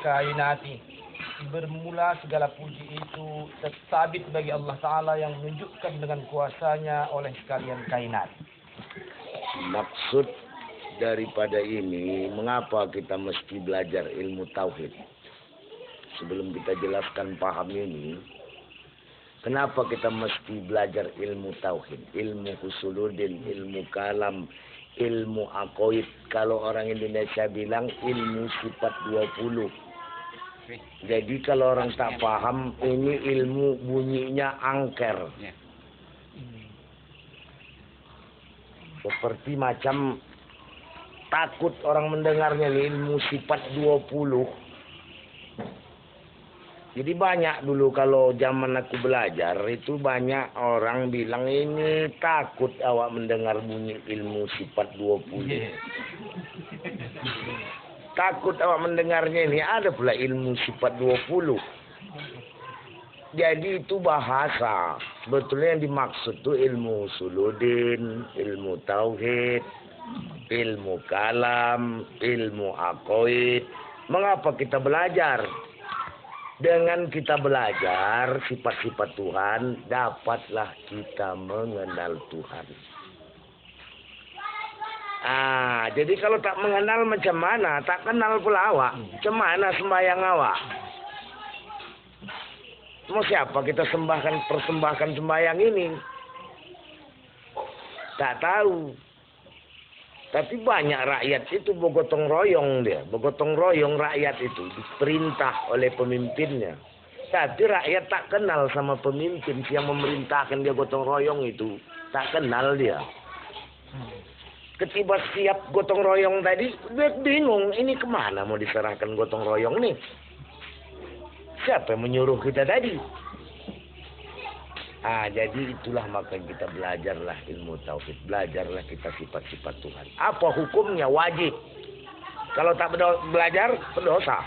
kainati. Bermula segala puji itu sabit bagi Allah Ta'ala yang menunjukkan dengan kuasanya oleh sekalian kainat. Maksud daripada ini, mengapa kita mesti belajar ilmu tauhid? Sebelum kita jelaskan paham ini, kenapa kita mesti belajar ilmu tauhid? Ilmu usuluddin, ilmu kalam, ilmu aqaid. Kalau orang Indonesia bilang ilmu sifat 20. Jadi kalau orang tak paham, ini ilmu bunyinya angker. Seperti macam takut orang mendengarnya nih, ilmu sifat 20. Jadi banyak dulu kalau zaman aku belajar itu banyak orang bilang ini takut awak mendengar bunyi ilmu sifat 20. Takut awak mendengarnya ini, ada pula ilmu sifat 20. Jadi itu bahasa. Sebetulnya yang dimaksud itu ilmu usuluddin, ilmu tauhid, ilmu kalam, ilmu aqaid. Mengapa kita belajar? Dengan kita belajar sifat-sifat Tuhan, dapatlah kita mengenal Tuhan. Jadi kalau tak mengenal macam mana, tak kenal pula awak. Macam mana sembahyang awak? Mau siapa kita persembahkan sembahyang ini? Tak tahu. Tapi banyak rakyat itu bergotong royong dia. Bergotong royong rakyat itu. Diperintah oleh pemimpinnya. Tapi rakyat tak kenal sama pemimpin yang memerintahkan dia gotong royong itu. Tak kenal dia. Ketiba siap gotong royong tadi, dia bingung. Ini kemana mau diserahkan gotong royong nih? Siapa yang menyuruh kita tadi? Jadi itulah maka kita belajarlah ilmu tauhid. Belajarlah kita sifat-sifat Tuhan. Apa hukumnya? Wajib. Kalau tak belajar, berdosa.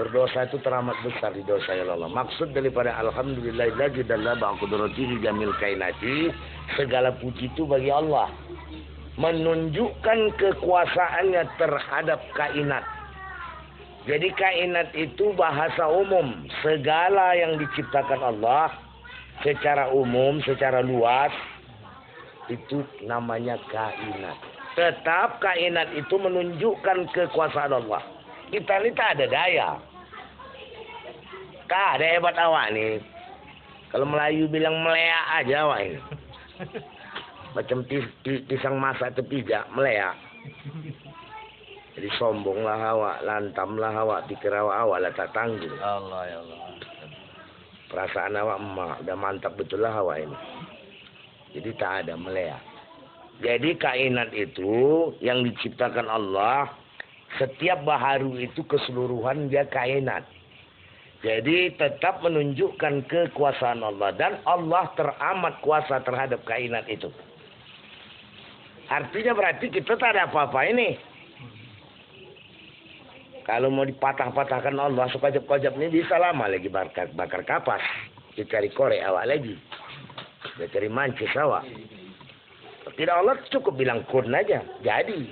Berdosa itu teramat besar di dosa ya Allah. Maksud daripada alhamdulillahilladzi dalla ba'qudratihi jamil kainati, segala puji itu bagi Allah. Menunjukkan kekuasaannya terhadap kainat. Jadi kainat itu bahasa umum. Segala yang diciptakan Allah secara umum, secara luas, itu namanya kainat. Tetap kainat itu menunjukkan kekuasaan Allah. Kita ini tak ada daya. Tak ada hebat awak nih. Kalau Melayu bilang meleak aja awak ini. Macam pisang masak tepijak, meleak. Jadi sombonglah awak, lantamlah awak, pikir awak lah tak tangguh. Allah ya Allah. Perasaan awak emak, udah mantap betul lah awak ini. Jadi tak ada meleak. Jadi kainat itu yang diciptakan Allah, setiap baharu itu keseluruhan dia kainat. Jadi tetap menunjukkan kekuasaan Allah. Dan Allah teramat kuasa terhadap kainat itu. Artinya berarti kita tak ada apa-apa ini. Kalau mau dipatah-patahkan Allah sekojap-kojap ini bisa lama lagi bakar kapas. Dicari korek awak lagi. Dicari mancis awak. Tidak, Allah cukup bilang kun aja. Jadi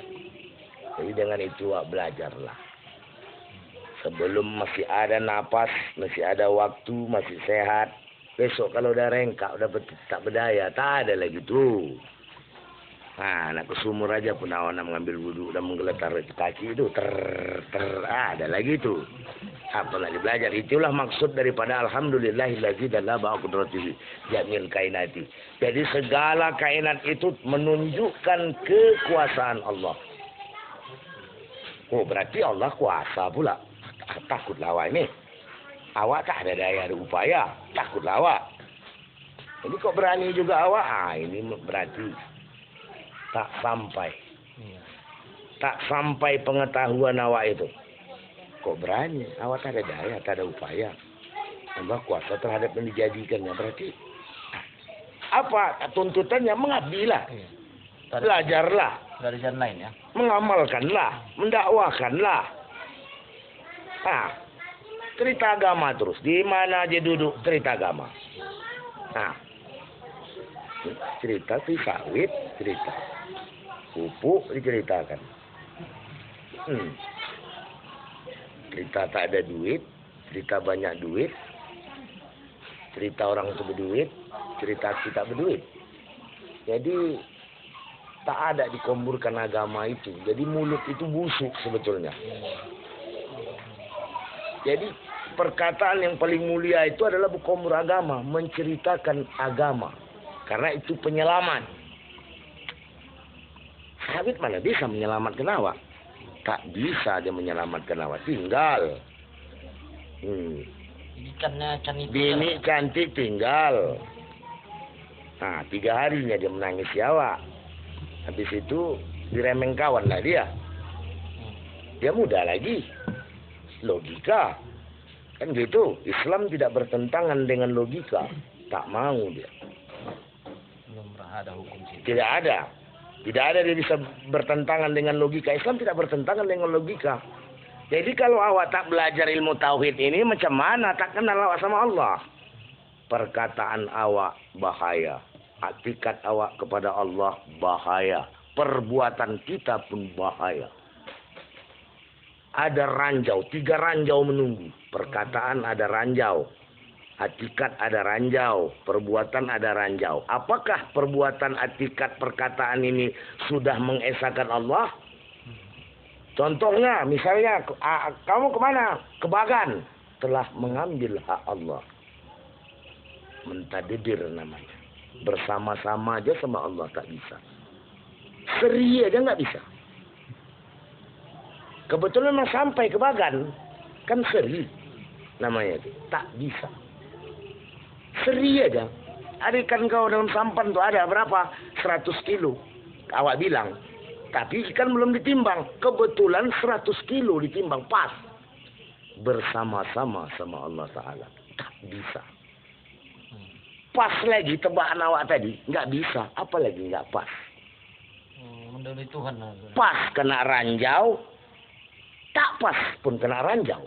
dengan itu awak belajarlah. Sebelum masih ada napas, masih ada waktu, masih sehat. Besok kalau udah rengkak, udah tak berdaya, tak ada lagi tuh. Nak ke sumur aja pun awak nak mengambil wudhu dan menggeletar kaki itu ada lagi tuh. Apa lagi belajar? Itulah maksud daripada alhamdulillahilladzi dalla ba'qudratihi jamil kainati. Jadi segala kainat itu menunjukkan kekuasaan Allah. Oh, berarti Allah kuasa pula. Takutlah awak ini. Awak tak ada daya, ada upaya. Takutlah awak. Ini kok berani juga awak? Ini berarti tak sampai. Tak sampai pengetahuan awak itu. Kok berani? Awak tak ada daya, tak ada upaya. Allah kuasa terhadap yang dijadikannya. Berarti apa tuntutannya? Mengabdilah. Belajarlah. Dari jalan lain ya. Mengamalkanlah. Mendakwahkanlah. Cerita agama terus. Di mana aja duduk cerita agama. Cerita sawit, cerita pupuk diceritakan. Cerita tak ada duit, cerita banyak duit, cerita orang itu berduit, cerita kita berduit. Jadi tak ada dikomburkan agama itu. Jadi mulut itu busuk sebetulnya. Jadi perkataan yang paling mulia itu adalah berkombur agama, menceritakan agama. Karena itu penyelamat. Sahabat mana bisa menyelamatkan awak? Tak bisa dia menyelamatkan awak. Tinggal. Ikannya can itu. Bini cantik tinggal. Nah, 3 harinya dia menangis awak. Habis itu diremeng kawan lah dia. Dia muda lagi. Logika. Kan gitu. Islam tidak bertentangan dengan logika. Tak mau dia. Belum ada hukum situ. Tidak ada. Tidak ada dia bisa bertentangan dengan logika. Islam tidak bertentangan dengan logika. Jadi kalau awak tak belajar ilmu tauhid ini macam mana? Tak kenal awak sama Allah. Perkataan awak bahaya. Hakikat awak kepada Allah bahaya. Perbuatan kita pun bahaya. Ada ranjau. 3 ranjau menunggu. Perkataan ada ranjau. Hakikat ada ranjau, perbuatan ada ranjau. Apakah perbuatan, hakikat, perkataan ini sudah mengesahkan Allah? Contohnya, misalnya, kamu kemana? Ke Bagan. Telah mengambil hak Allah. Mentadbir namanya. Bersama-sama aja sama Allah tak bisa. Seri aja nggak bisa. Kebetulan memang sampai ke Bagan. Kan seri namanya itu. Tak bisa. Seri aja. Ada ikan kau dalam sampan tuh ada berapa? 100 kilo. Awak bilang. Tapi ikan belum ditimbang. Kebetulan 100 kilo ditimbang. Pas. Bersama-sama sama Allah Ta'ala. Tak bisa. Pas lagi tebakan awak tadi. Nggak bisa. Apalagi nggak pas. Mendahului Tuhan. Pas kena ranjau. Tak pas pun kena ranjau.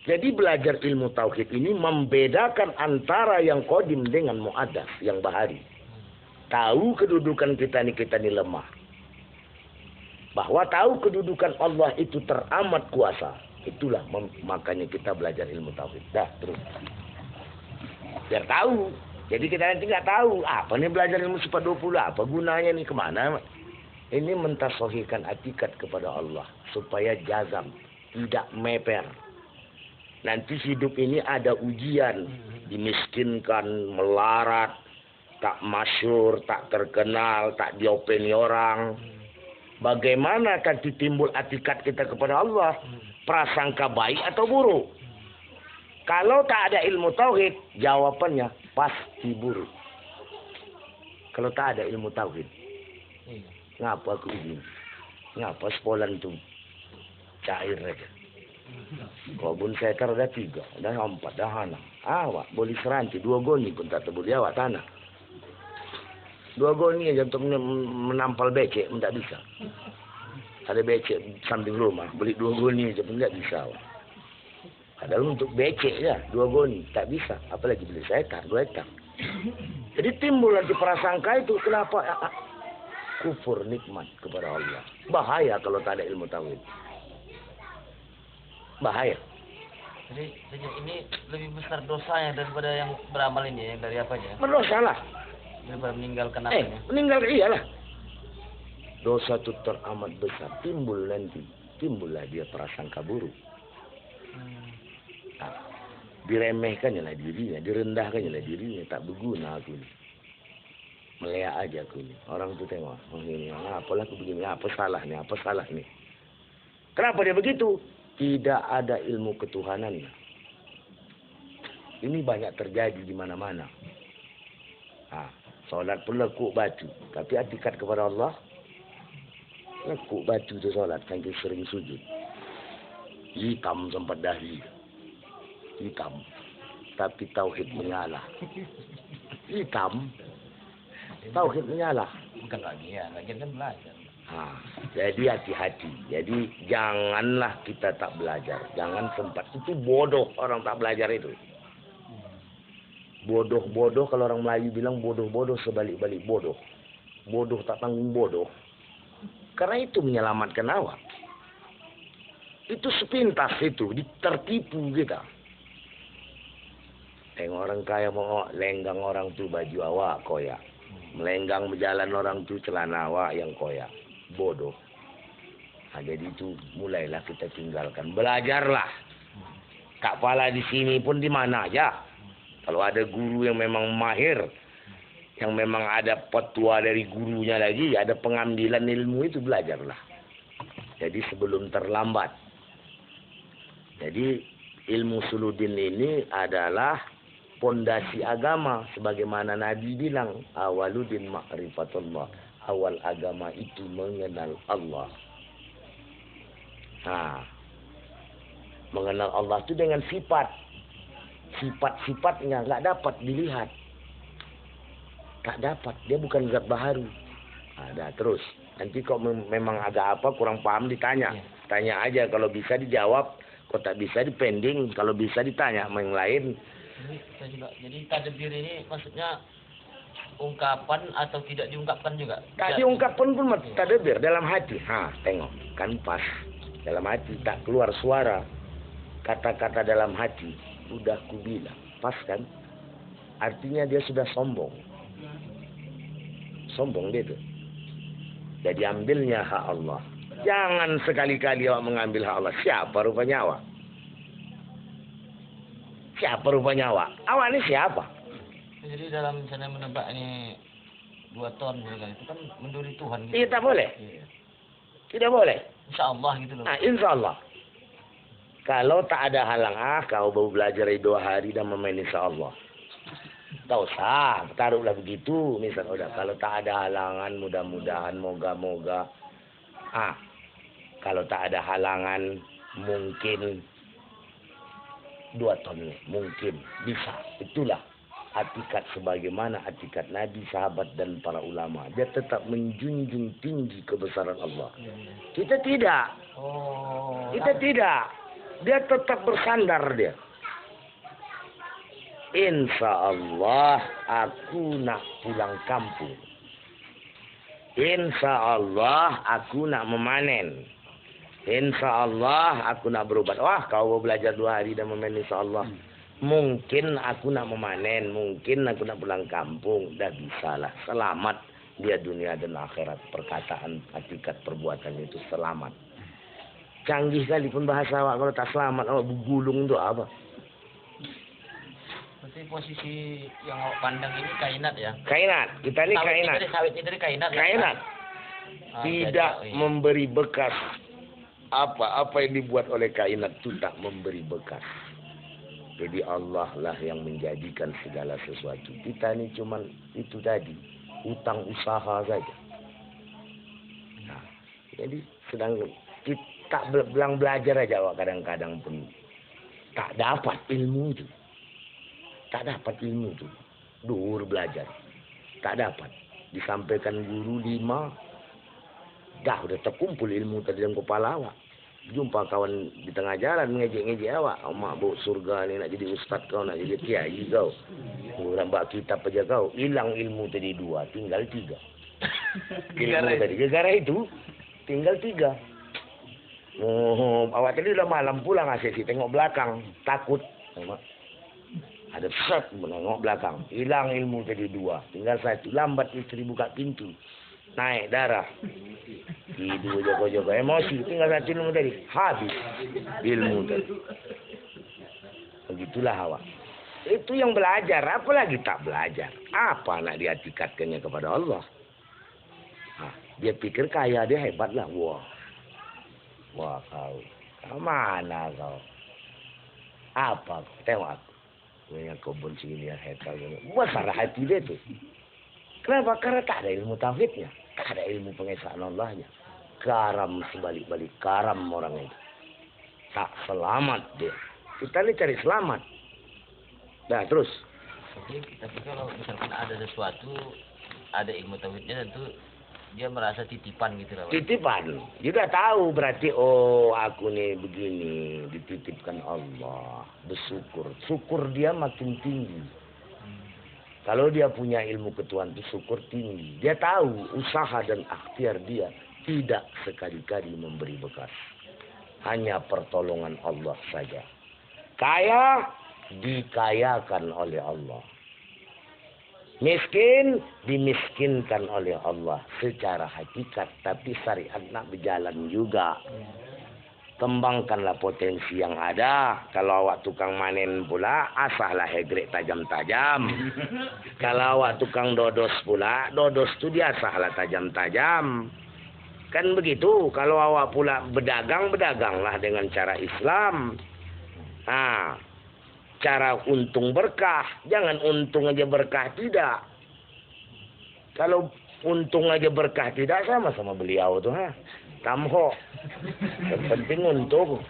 Jadi belajar ilmu tauhid ini membedakan antara yang qadim dengan mu'addas, yang bahari. Tahu kedudukan kita ini lemah. Bahwa tahu kedudukan Allah itu teramat kuasa. Itulah makanya kita belajar ilmu tauhid. Dah, terus. Biar tahu. Jadi kita nanti nggak tahu. Apa nih belajar ilmu sifat 20? Apa gunanya nih? Kemana? Ini mentasohikan hakikat kepada Allah. Supaya jazam. Tidak meper. Nanti hidup ini ada ujian. Dimiskinkan, melarat, tak masyhur, tak terkenal, tak diopeni orang. Bagaimana akan ditimbul atikat kita kepada Allah? Prasangka baik atau buruk? Kalau tak ada ilmu tauhid, jawabannya pasti buruk. Kalau tak ada ilmu tauhid. Ngapa aku ini? Ngapa sekolah itu? Cair aja. Kebun seker ada 3, ada 4, ada 6. Awak boleh seranti 2 goni pun tak boleh awak tanah. 2 goni aja untuk menampal becek pun tak bisa. Ada becek samping rumah, beli 2 goni aja pun tak bisa awak. Padahal untuk becek ya 2 goni tak bisa, apalagi beli seker 2 hektar. Jadi timbul nanti prasangka itu kenapa kufur nikmat kepada Allah. Bahaya kalau tak ada ilmu tauhid. Bahaya. Jadi ini lebih besar dosanya daripada yang beramal ini, yang dari apanya? Berdosa lah. Daripada meninggalkan apanya? Meninggal iyalah. Dosa itu teramat besar. Timbul nanti. Timbullah dia prasangka buruk. Nah, diremehkannya lah dirinya. Direndahkannya lah dirinya. Tak berguna aku ini. Meleak aja aku ini. Orang tuh tengok. Oh ini, apalah aku begini. Apa salah nih? Apa salah nih? Kenapa dia begitu? Tidak ada ilmu ketuhanannya. Ini banyak terjadi di mana-mana. Solat pun lekuk batu. Tapi hakikat kepada Allah, lekuk batu tu solat. Sampai sering sujud. Hitam sempat dahi. Hitam. Tapi tauhid menyala. Hitam. Tauhid menyala. Bukan lagi ya. Lagi kan belajar. Jadi hati-hati. Jadi janganlah kita tak belajar. Jangan sempat. Itu bodoh orang tak belajar itu. Bodoh-bodoh kalau orang Melayu bilang bodoh-bodoh sebalik-balik bodoh. Bodoh tak tanggung bodoh. Karena itu menyelamatkan awak. Itu sepintas itu, tertipu kita. Tengok orang kaya mau lenggang orang tu baju awak koyak. Melenggang berjalan orang tu celana awak yang koyak. Bodoh. Nah, jadi itu mulailah kita tinggalkan. Belajarlah. Tak pala di sini pun di mana aja. Kalau ada guru yang memang mahir, yang memang ada petua dari gurunya lagi, ada pengambilan ilmu itu, belajarlah. Jadi sebelum terlambat. Jadi ilmu suludin ini adalah pondasi agama. Sebagaimana Nabi bilang, awaludin ma'rifatullah. Awal agama itu mengenal Allah. Nah, mengenal Allah itu dengan sifat. Sifat-sifatnya nggak dapat dilihat. Tak dapat. Dia bukan zat baharu. Ada terus. Nanti kok memang agak apa kurang paham ditanya. Tanya aja, kalau bisa dijawab. Kalau tak bisa dipending, kalau bisa ditanya sama yang lain. Jadi tadbir ini maksudnya ungkapan atau tidak diungkapkan juga? Tak diungkapkan pun tadbir dalam hati. Tengok. Kan pas. Dalam hati tak keluar suara. Kata-kata dalam hati. Udah ku bilang. Pas kan? Artinya dia sudah sombong. Sombong dia tu. Jadi ambilnya hak Allah. Jangan sekali-kali awak mengambil hak Allah. Siapa rupanya awak? Siapa rupanya awak? Awak ni siapa? Jadi dalam misalnya menebak ini 2 ton itu kan menduri Tuhan gitu. Iya, tak boleh. Iya. Tidak boleh. Insya Allah gitu loh. Insya Allah. Kalau tak ada halang, kau baru belajar 2 hari dan memain insya Allah. Tak usah, taruhlah begitu. Misal udah, kalau tak ada halangan, mudah-mudahan, moga-moga. Kalau tak ada halangan, mungkin 2 ton nih, mungkin bisa. Itulah atikat sebagaimana atikat Nabi, sahabat dan para ulama. Dia tetap menjunjung tinggi kebesaran Allah. Kita tidak. Kita tidak. Dia tetap bersandar dia. Insya Allah aku nak pulang kampung. Insya Allah aku nak memanen. Insya Allah aku nak berobat. Wah, kau belajar 2 hari dan memanen insya Allah. Mungkin aku nak memanen, mungkin aku nak pulang kampung. Dah bisalah. Selamat dia dunia dan akhirat. Perkataan, atikat, perbuatan itu selamat. Canggih kali pun bahasa awak. Kalau tak selamat, awak bergulung tu apa? Berarti posisi yang awak pandang ini kainat ya? Kainat. Kita ni kainat. Sawit ini dari kainat. Kainat. Tidak memberi bekas. Apa yang dibuat oleh kainat itu tak memberi bekas. Jadi Allah lah yang menjadikan segala sesuatu. Kita ni cuman itu tadi. Hutang usaha saja. Nah, jadi sedang kita bilang belajar aja awak kadang-kadang pun. Tak dapat ilmu itu. Tak dapat ilmu itu. Dur belajar. Tak dapat. Disampaikan guru 5. Dah udah terkumpul ilmu tadi dalam kepala awak. Jumpa kawan di tengah jalan ngejek-ngejek awak. Mak bawa surga ni nak jadi ustaz kau, nak jadi kiai kau. Orang bak kitab aja kau. Hilang ilmu tadi 2, tinggal 3. Ilmu tadi gara itu tinggal 3. Awak tadi udah malam pulang asyik tengok belakang, takut. Ada set menengok belakang. Hilang ilmu tadi 2, tinggal 1. Lambat istri buka pintu. Naik darah. Tidur jaga-jaga emosi. Tinggal 1 ilmu tadi. Habis ilmu tadi. Begitulah awak. Itu yang belajar. Apalagi tak belajar. Apa nak diatikatkannya kepada Allah? Dia pikir kaya dia hebat lah. Wah kau. Kau mana kau? Apa kau? Tengok aku. Yang kebun sini ya hekal. Besar hati dia tu. Kenapa? Karena tak ada ilmu tauhidnya. Tak ada ilmu pengesaan Allahnya. Karam sebalik-balik. Karam orang itu. Tak selamat dia. Kita ni cari selamat. Dah terus. Tapi kalau misalkan ada sesuatu, ada ilmu tauhidnya, tentu dia merasa titipan gitu lah. Titipan. Dia dah tahu berarti, aku ni begini. Dititipkan Allah. Bersyukur. Syukur dia makin tinggi. Kalau dia punya ilmu ketuhanan itu syukur tinggi. Dia tahu usaha dan ikhtiar dia tidak sekali-kali memberi bekas. hanya pertolongan Allah saja. Kaya dikayakan oleh Allah. Miskin dimiskinkan oleh Allah secara hakikat, tapi syariat nak berjalan juga. Kembangkanlah potensi yang ada. Kalau awak tukang manen pula, asahlah hegrek tajam-tajam. Kalau awak tukang dodos pula, dodos tu dia asahlah tajam-tajam. Kan begitu. Kalau awak pula berdagang, berdaganglah dengan cara Islam. Cara untung berkah. Jangan untung aja berkah tidak. Kalau untung aja berkah tidak, sama-sama beliau tuh. Tamho. Yang penting untung.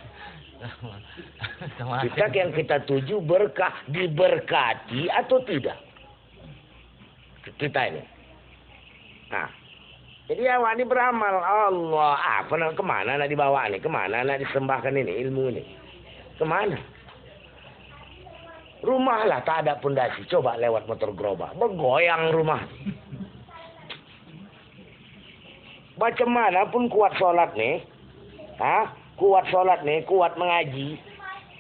Kita yang kita tuju berkah, diberkati atau tidak. Kita ini. Jadi awak ini beramal. Allah. Kemana nak dibawa nih? Kemana nak disembahkan ini ilmu ini? Kemana? Rumah lah tak ada pondasi. Coba lewat motor gerobak. Bergoyang rumah. Macam mana pun kuat sholat nih. Kuat sholat nih. Kuat mengaji.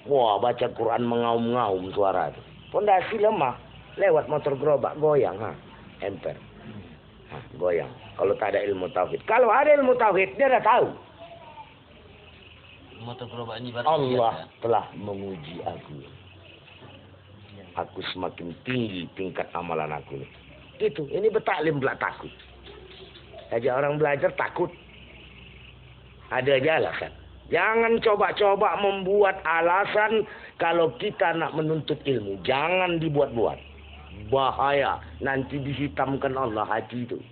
Wah, baca Quran mengaum-ngaum suara itu. Pondasi lemah. Lewat motor gerobak. Goyang. Emper. Goyang. Kalau tak ada ilmu tauhid. Kalau ada ilmu tauhid, dia dah tahu. Motor gerobak ini Allah telah menguji aku. Aku semakin tinggi tingkat amalan aku. Gitu. Ini bertaklim pula takut. Ajak orang belajar takut. Ada aja alasan. Jangan coba-coba membuat alasan kalau kita nak menuntut ilmu. Jangan dibuat-buat. Bahaya. Nanti dihitamkan Allah hati itu.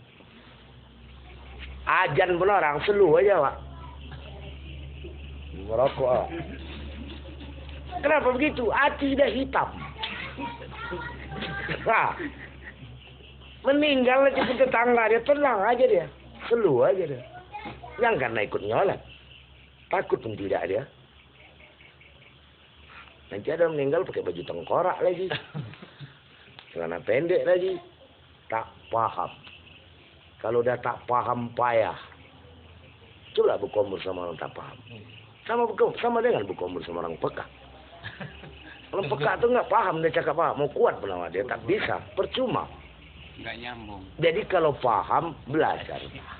Ajan pun orang selu aja, Pak. Merokok. Kenapa begitu? Hati dah hitam. Meninggal lagi tetangga dia, tenang aja dia. Selu aja dia. Yang karena ikut nyolat. Takut pun tidak dia. Nanti ada meninggal pakai baju tengkorak lagi. Celana pendek lagi. Tak paham. Kalau dah tak paham payah. Itulah berkumpul sama orang tak paham. Sama dengan berkumpul sama orang peka. Orang peka tu enggak paham dia cakap apa. Mau kuat pun dia tak bisa. Percuma. Enggak nyambung. Jadi kalau paham, belajarlah.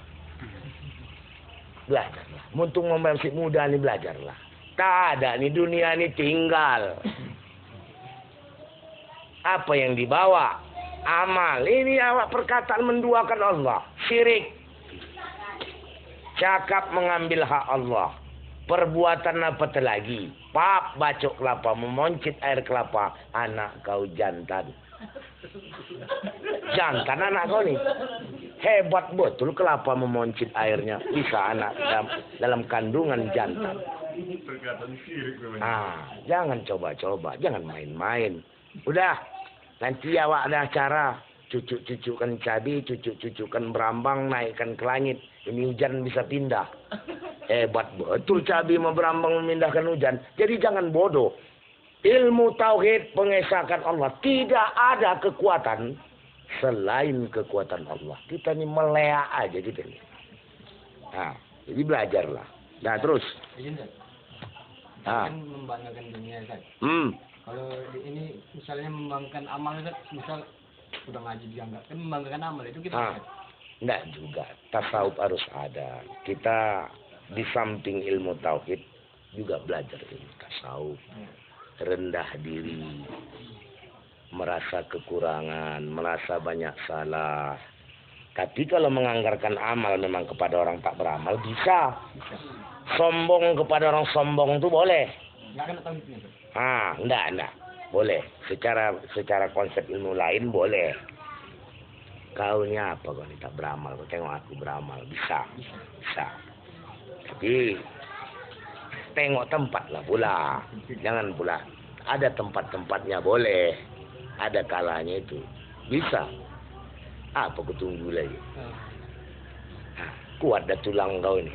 Belajarlah. Muntung masih muda ni belajarlah. Tak ada ni dunia ni tinggal. Apa yang dibawa? Amal. Ini awak perkataan menduakan Allah. Syirik. Cakap mengambil hak Allah. Perbuatan apa lagi? Pap bacok kelapa, memoncit air kelapa. Anak kau jantan. Jantan anak kau ni. Hebat betul kelapa memoncit airnya. Bisa anak dalam kandungan jantan. Jangan coba-coba. Jangan main-main. Udah. Nanti awak ada acara. Cucuk-cucukkan cabai, cucuk-cucukkan berambang, naikkan ke langit. Ini hujan bisa pindah. Hebat betul cabai berambang memindahkan hujan. Jadi jangan bodoh. Ilmu tauhid pengesakan Allah. Tidak ada kekuatan selain kekuatan Allah. Kita ini melea aja gitu. Jadi belajarlah. Nah terus. Kan membanggakan dunia kan. Kalau ini misalnya membanggakan amal kan, misal udah ngaji dianggap kan membanggakan amal itu kita. Enggak juga. Tasawuf harus ada. Kita di samping ilmu tauhid juga belajar ilmu tasawuf. Rendah diri, merasa kekurangan, merasa banyak salah. Tapi kalau menganggarkan amal memang kepada orang tak beramal bisa. Sombong kepada orang sombong itu boleh. Enggak. Boleh. Secara konsep ilmu lain boleh. Kau ni apa kau ni tak beramal? Kau tengok aku beramal. Bisa. Tapi tengok tempat lah pula. Jangan pula. Ada tempat-tempatnya boleh. Ada kalanya itu. Bisa. Apa kau tunggu lagi? Kuat dah tulang kau ni.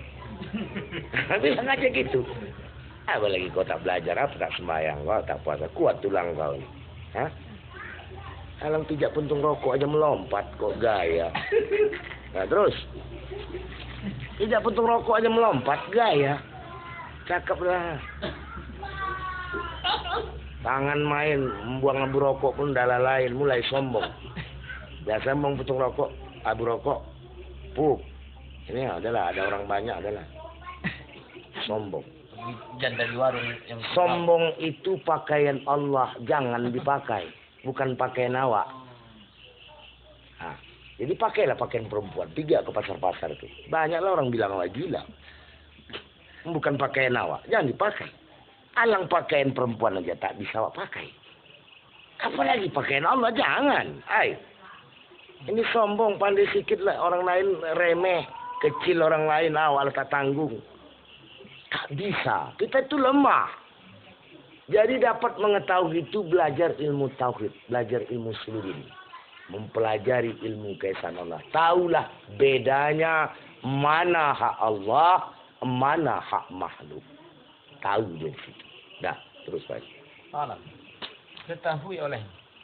Bilang aja gitu. Apa lagi kau tak belajar? Apa tak sembahyang? Kau tak puasa. Kuat tulang kau ni. Alang pijak puntung rokok aja melompat. Kok gaya. Nah terus. Pijak puntung rokok aja melompat. Gaya. Cakep lah. Tangan main, membuang abu rokok pun dah lain, mulai sombong. Biasa sombong putung rokok, abu rokok, pup. Ini adalah ada orang banyak adalah sombong. Dan dari warung yang Sombong itu pakaian Allah, jangan dipakai, bukan pakaian awak. Nah, jadi pakailah pakaian perempuan, pergi ke pasar-pasar itu. Banyaklah orang bilang awak gila. Bukan pakaian awak, jangan dipakai. Alang pakaian perempuan aja tak bisa awak pakai. Apalagi pakaian Allah, jangan. Ini sombong, pandai sikit lah. Orang lain remeh, kecil orang lain, awak tak tanggung. Tak bisa, kita itu lemah. Jadi dapat mengetahui itu belajar ilmu tauhid, belajar ilmu suludin. Mempelajari ilmu keesaan Allah. Taulah bedanya mana hak Allah, mana hak makhluk. Tahu dari situ. Dah, terus lagi. alam. Ketahui oleh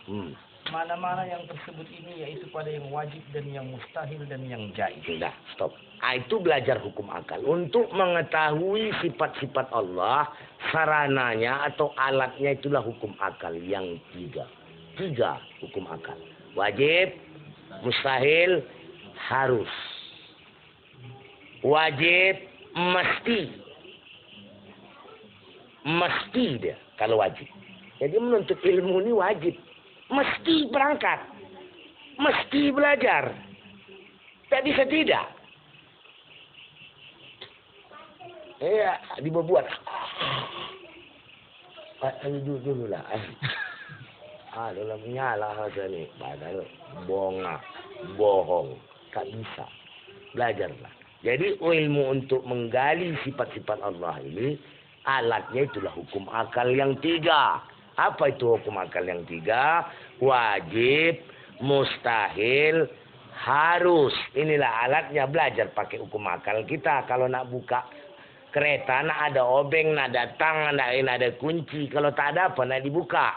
Hmm. mana-mana yang tersebut ini yaitu pada yang wajib dan yang mustahil dan yang jaiz. Sudah, stop. Itu belajar hukum akal. Untuk mengetahui sifat-sifat Allah, sarananya atau alatnya itulah hukum akal yang tiga. Tiga hukum akal. Wajib, mustahil, harus. Wajib, mesti. Mesti dia kalau wajib. Jadi menuntut ilmu ini wajib. Mesti berangkat. Mesti belajar. Tak bisa tidak. Ya, dibuat. Dulu lah. Dalam nyala saja ni. Padahal bohong. Tak bisa. Belajarlah. Jadi ilmu untuk menggali sifat-sifat Allah ini, alatnya itulah hukum akal yang tiga. Apa itu hukum akal yang tiga? Wajib, mustahil, harus. Inilah alatnya belajar pakai hukum akal kita. Kalau nak buka kereta, nak ada obeng, nak ada tang, nak ada kunci. Kalau tak ada apa, nak dibuka.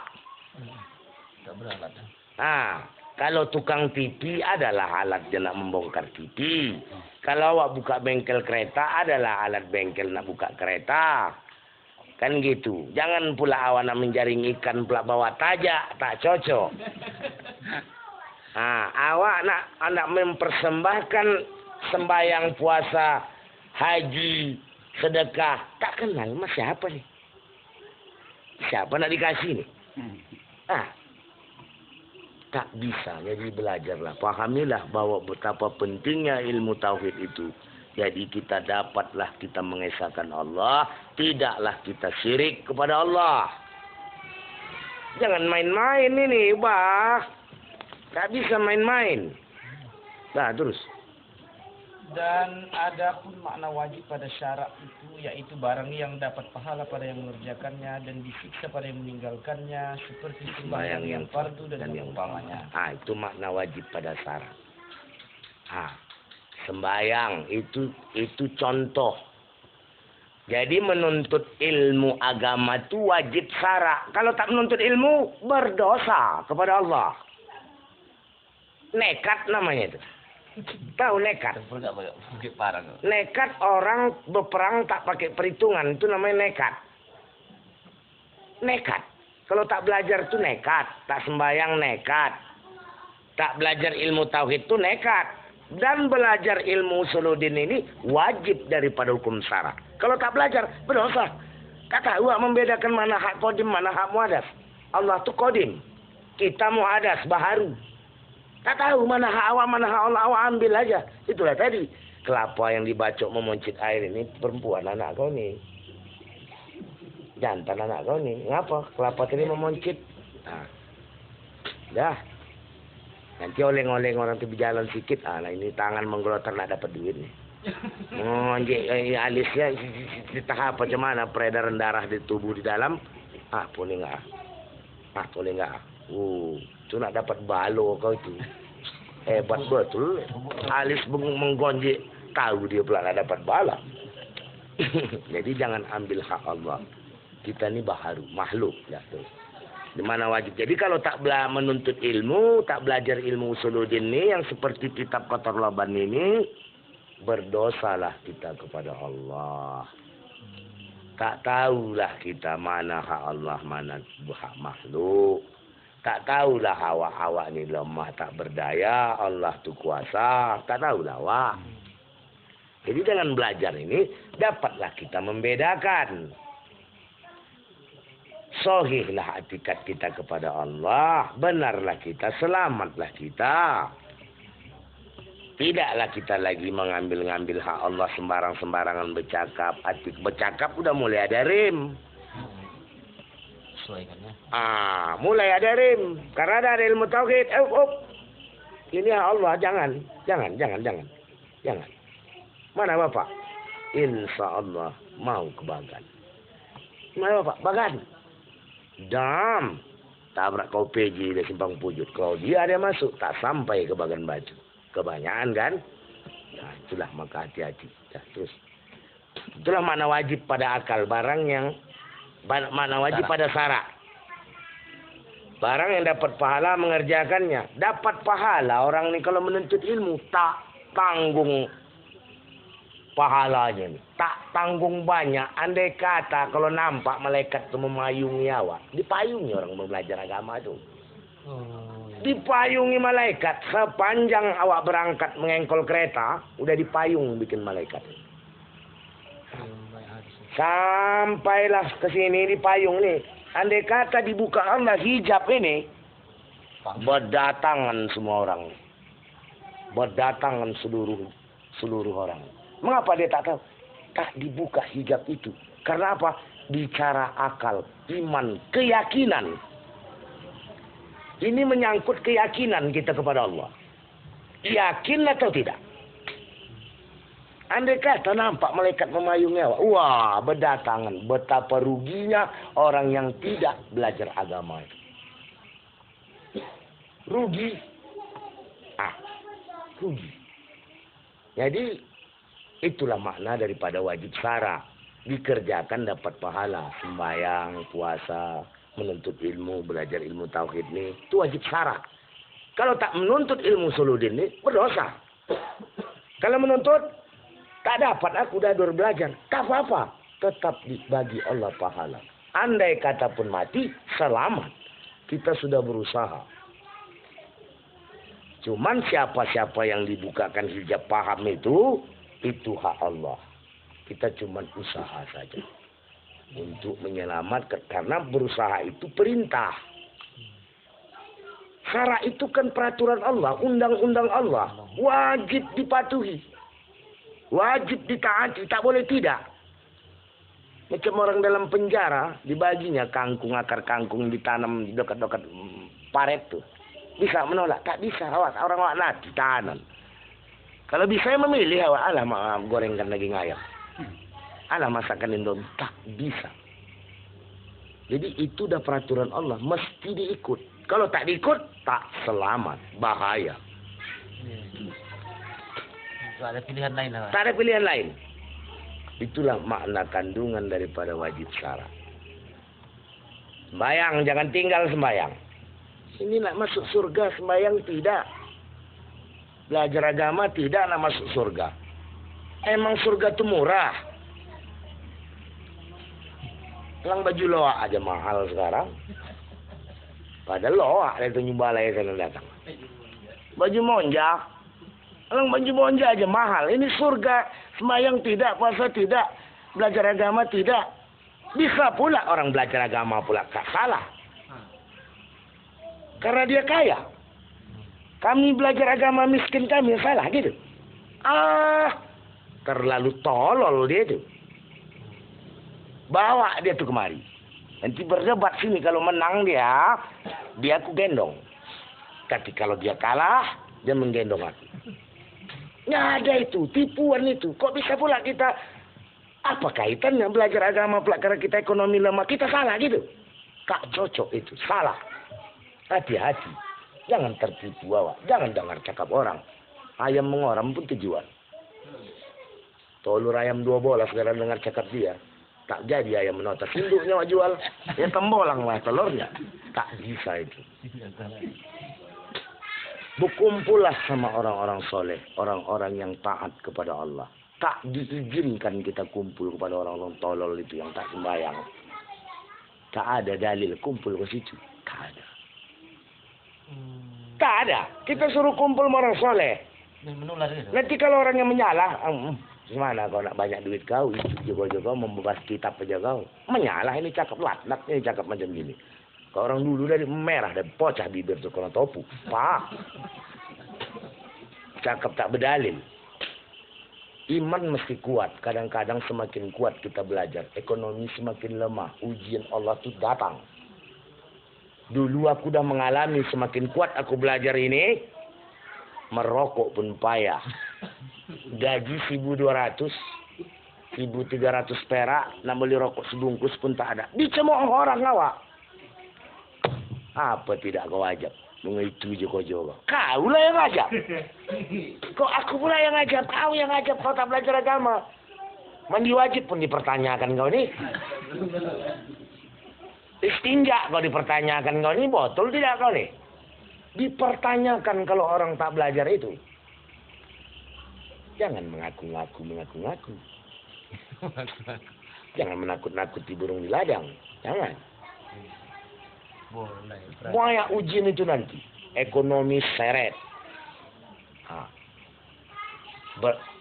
Tak beralat. Kalau tukang TV adalah alat dia nak membongkar TV. Kalau awak buka bengkel kereta adalah alat bengkel nak buka kereta. Kan gitu. Jangan pula awak nak menjaring ikan pula bawa tajak, tak cocok. Awak nak mempersembahkan sembahyang, puasa, haji, sedekah, tak kenal mas siapa nih? Siapa nak dikasih nih? Tak bisa. Jadi belajarlah, pahamilah bahwa betapa pentingnya ilmu tauhid itu. Jadi kita dapatlah kita mengesahkan Allah, tidaklah kita syirik kepada Allah. Jangan main-main ini, bah. Tak bisa main-main. Nah, terus. Dan ada pun makna wajib pada syarak itu, yaitu barang yang dapat pahala pada yang mengerjakannya dan disiksa pada yang meninggalkannya, seperti sembahyang yang fardu dan yang umpamanya. Itu makna wajib pada syarak. Sembahyang itu contoh. Jadi menuntut ilmu agama itu wajib syarak. Kalau tak menuntut ilmu, berdosa kepada Allah. Nekat namanya itu. Tahu nekat? Nekat orang berperang tak pakai perhitungan, itu namanya nekat. Nekat. Kalau tak belajar itu nekat, tak sembahyang nekat. Tak belajar ilmu tauhid itu nekat. Dan belajar ilmu usuluddin ini wajib daripada hukum syarak. Kalau tak belajar, berdosa. Kata awak membedakan mana hak kodim, mana hak muadas. Allah itu kodim. Kita muadas, baharu. Tak tahu mana hak awak, mana hak Allah, awak ambil aja. Itulah tadi. Kelapa yang dibacok memoncit air ini perempuan anak kau ni. Jantan anak kau ni. Ngapa? Kelapa tadi memoncit. Dah. Nanti oleng-oleng orang tu berjalan sikit. Ini tangan menggelotar nak dapat duit ni. Alisnya tahap macam mana peredaran darah di tubuh di dalam. Boleh enggak? Boleh enggak? Tu nak dapat balo kau itu. Hebat betul. Alis menggonjek. Tahu dia pula nak dapat bala. Jadi jangan ambil hak Allah. Kita ni baharu. Makhluk. Ya, tu. Di mana wajib. Jadi kalau tak menuntut ilmu. Tak belajar ilmu usuluddin ni. Yang seperti kitab Qatar Laban ini. Berdosalah kita kepada Allah. Tak tahulah kita mana hak Allah, mana hak makhluk. Tak tahulah awak ni lemah tak berdaya, Allah tu kuasa. Tak tahulah awak. Jadi dengan belajar ini dapatlah kita membedakan. Sahihlah atikat kita kepada Allah. Benarlah kita, selamatlah kita. Tidaklah kita lagi mengambil-ngambil hak Allah sembarang-sembarangan bercakap. Bercakap udah mulai ada rem. Sesuaikannya. Mulai ada rem. Karena ada ilmu tauhid. Ini hak Allah, jangan. Mana Bapak? Insya Allah mau ke Bagan. Mana Bapak? Bagan. Dam. Tabrak kau PJ di Simpang Pujut. Kalau dia ada masuk, tak sampai ke Bagan Batu. Kebanyakan kan? Nah, itulah maka hati-hati. Terus. Itulah makna wajib pada akal. Barang yang makna wajib pada syarak. Barang yang dapat pahala mengerjakannya. Dapat pahala orang ni kalau menuntut ilmu tak tanggung pahalanya. Tak tanggung banyak. Andai kata kalau nampak malaikat itu memayungi awak. Dipayungi orang belajar agama itu. Dipayungi malaikat. Sepanjang awak berangkat mengengkol kereta, udah dipayung bikin malaikat. Sampailah ke sini dipayung nih. Andai kata dibuka Allah hijab ini, berdatangan semua orang. Berdatangan seluruh orang. Mengapa dia tak tahu? Tak dibuka hijab itu. Karena apa? Bicara akal, iman, keyakinan. Ini menyangkut keyakinan kita kepada Allah. Yakin atau tidak? Andai kata nampak malaikat memayungi awak. Wah, berdatangan. Betapa ruginya orang yang tidak belajar agama itu. Rugi. Rugi. Jadi, itulah makna daripada wajib syarak. Dikerjakan dapat pahala. Sembahyang, puasa, menuntut ilmu, belajar ilmu tauhid ini, itu wajib syarak. Kalau tak menuntut ilmu suludin ini, berdosa. Kalau menuntut, tak dapat aku dah belajar. Tak apa-apa. Tetap bagi Allah pahala. Andai kata pun mati, selamat. Kita sudah berusaha. Cuman siapa-siapa yang dibukakan hijab paham itu hak Allah. Kita cuma usaha saja. Untuk menyelamatkan. Karena berusaha itu perintah. Syarak itu kan peraturan Allah. Undang-undang Allah. Wajib dipatuhi. Wajib ditaati. Tak boleh tidak. Macam orang dalam penjara. Dibaginya kangkung, akar kangkung ditanam di dekat-dekat paret tuh. Bisa menolak? Tak bisa. Orang awak tahanan. Kalau bisa memilih awak. Alah gorengkan daging ayam. Alah masakan Indomie. Tak bisa. Jadi itu dah peraturan Allah. Mesti diikut. Kalau tak diikut, tak selamat. Bahaya. Tak ada pilihan lain. Tak ada pilihan lain. Itulah makna kandungan daripada wajib syarak. Sembayang, jangan tinggal sembayang. Ini nak masuk surga, sembayang tidak. Belajar agama tidak nak masuk surga. Emang surga itu murah. Lang baju loak aja mahal sekarang. Padahal loak itu nyubalai sana datang. Baju monja. Lang baju monja aja mahal. Ini surga. Sembayang tidak, puasa tidak, belajar agama tidak. Bisa pula orang belajar agama pula tak salah. Karena dia kaya. Kami belajar agama miskin kami salah gitu. Terlalu tolol dia itu. Bawa dia tuh kemari. Nanti berdebat sini. Kalau menang dia aku gendong. Tapi kalau dia kalah, dia menggendong aku. Nggak ada itu. Tipuan itu. Kok bisa pula kita... Apa kaitannya belajar agama pula karena kita ekonomi lemah? Kita salah gitu. Tak cocok itu. Salah. Hati-hati. Jangan tertipu awak. Jangan dengar cakap orang. Ayam mengoram pun tujuan. Telur ayam 2 bola sekarang dengar cakap dia. Tak jadi ayam menotas. Induknya wak jual. Ya tembolang lah telurnya. Tak bisa itu. Berkumpullah sama orang-orang soleh. Orang-orang yang taat kepada Allah. Tak diizinkan kita kumpul kepada orang-orang tolol itu yang tak sembahyang. Tak ada dalil kumpul ke situ. Tak ada. Tak ada. Kita suruh kumpul sama orang soleh. Menular gitu. Nanti kalau orang yang menyalah, gimana kau nak banyak duit kau, jago-jago membebas kitab aja kau. Menyalah ini cakap laknat, ini cakap macam gini. Kalau orang dulu dari merah dan pocah bibir tu kalau topu. Pak. Cakap tak berdalil. Iman mesti kuat. Kadang-kadang semakin kuat kita belajar. Ekonomi semakin lemah. Ujian Allah tu datang. Dulu aku dah mengalami semakin kuat aku belajar ini. Merokok pun payah. Gaji 1.200. 1.300 perak. Nak beli rokok sebungkus pun tak ada. Dicemooh orang awak. Apa tidak kau ajab? Mengitu je kau jawab. Kau lah yang ajab. Kok aku pula yang ajab. Kau yang ajab. Kau tak belajar agama. Mandi wajib pun dipertanyakan kau ni. Istinja kau dipertanyakan kau ni. Betul tidak kau ni? Dipertanyakan kalau orang tak belajar itu. Jangan mengaku-ngaku. Jangan menakut-nakuti burung di ladang. Jangan. Banyak ujian itu nanti. Ekonomi seret.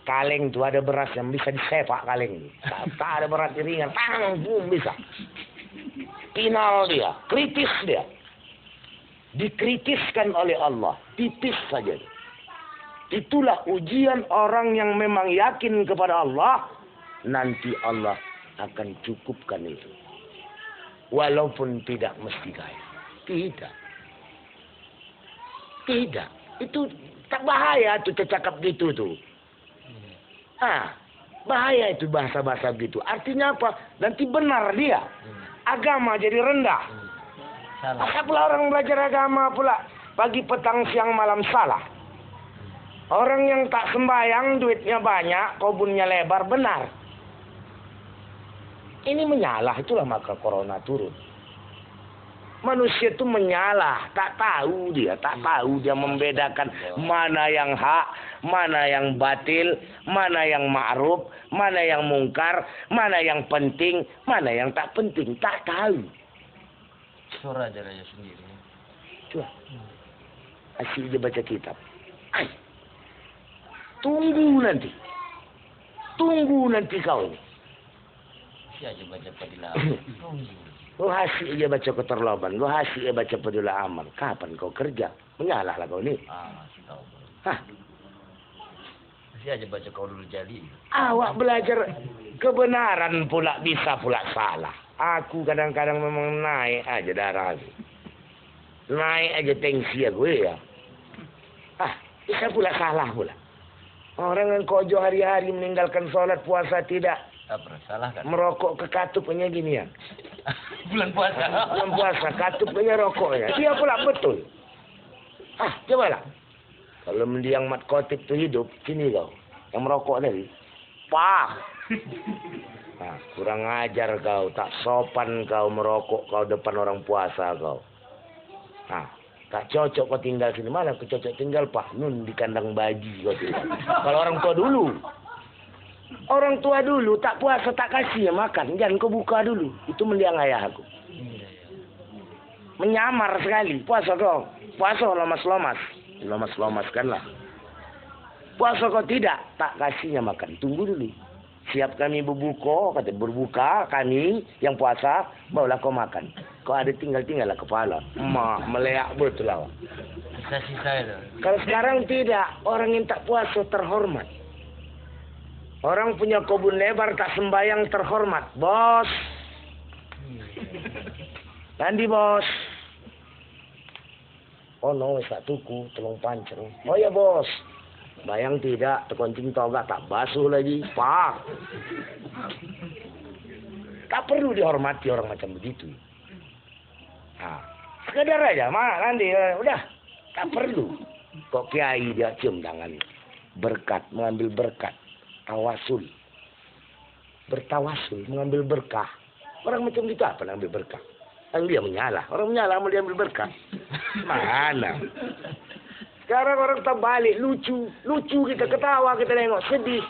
Kaleng tu ada beras yang bisa disepak kaleng. Tak ada beras ringan. Tang, boom, bisa. Final dia. Kritis dia. Dikritiskan oleh Allah. Tipis saja. Itulah ujian orang yang memang yakin kepada Allah. Nanti Allah akan cukupkan itu. Walaupun tidak mesti kaya. Tidak. Itu tak bahaya tu cakap gitu tu. Bahaya itu bahasa-bahasa gitu. Artinya apa? Nanti benar dia. Agama jadi rendah. Masa pula orang belajar agama pula. Pagi, petang, siang, malam salah. Orang yang tak sembahyang, duitnya banyak, kebunnya lebar, benar. Ini menyalah, itulah maka corona turun. Manusia itu menyalah, tak tahu dia membedakan mana yang hak, mana yang batil, mana yang ma'ruf, mana yang mungkar, mana yang penting, mana yang tak penting, tak tahu. Surah aja sendiri. Coba. Asyik dia baca kitab. Tunggu nanti kau ini. Aja baca padilah. Lu asyik dia baca keterloban. Lu asyik dia baca padilah amal. Kapan kau kerja? Menyalahlah kau ni. Tahu. Masih aja baca kau dulu jadi. Awak belajar kebenaran pula bisa pula salah. Aku kadang-kadang memang naik aja darah aku. Naik aja tensi aku ya. Bisa pula salah pula. Orang yang kojo hari-hari meninggalkan sholat puasa tidak. Salah kan? Merokok ke katupnya gini ya. Bulan puasa katupnya rokoknya. Dia pula betul. Cobalah. Kalau mendiang mat khotib tu hidup, sini kau. Yang merokok tadi. Kurang ajar kau. Tak sopan kau merokok kau depan orang puasa kau. Tak cocok kau tinggal sini. Mana kau cocok tinggal Nun di kandang baji kau tinggal. Kalau orang tua dulu. Orang tua dulu tak puasa tak kasih makan. Jangan kau buka dulu. Itu mendiang ayah aku. Menyamar sekali. Puasa kau. Puasa lomas-lomas. Lomas-lomaskanlah. Puasa kau tidak. Tak kasihnya makan. Tunggu dulu. Siap kami berbuka. Kata berbuka kami yang puasa. Barulah kau makan. Kau ada tinggal-tinggallah kepala. Meleak betul lah. Sisa-sisa itu. Kalau sekarang tidak. Orang yang tak puasa terhormat. Orang punya kebun lebar tak sembahyang terhormat. Bos. Nanti bos. Oh no, sak tuku, telung panceng. Oh ya bos. Bayang tidak, terkoncing toga tak basuh lagi. Tak perlu dihormati orang macam begitu. Sekedar aja, nanti udah. Tak perlu. Kok kiai dia cium tangan. Berkat, mengambil berkat. Tawasul. Bertawasul, mengambil berkah. Orang macam itu apa mengambil berkah? Dia menyalah. Orang menyalah mau diambil berkah. Mana? Sekarang orang terbalik, lucu kita ketawa, kita tengok sedih.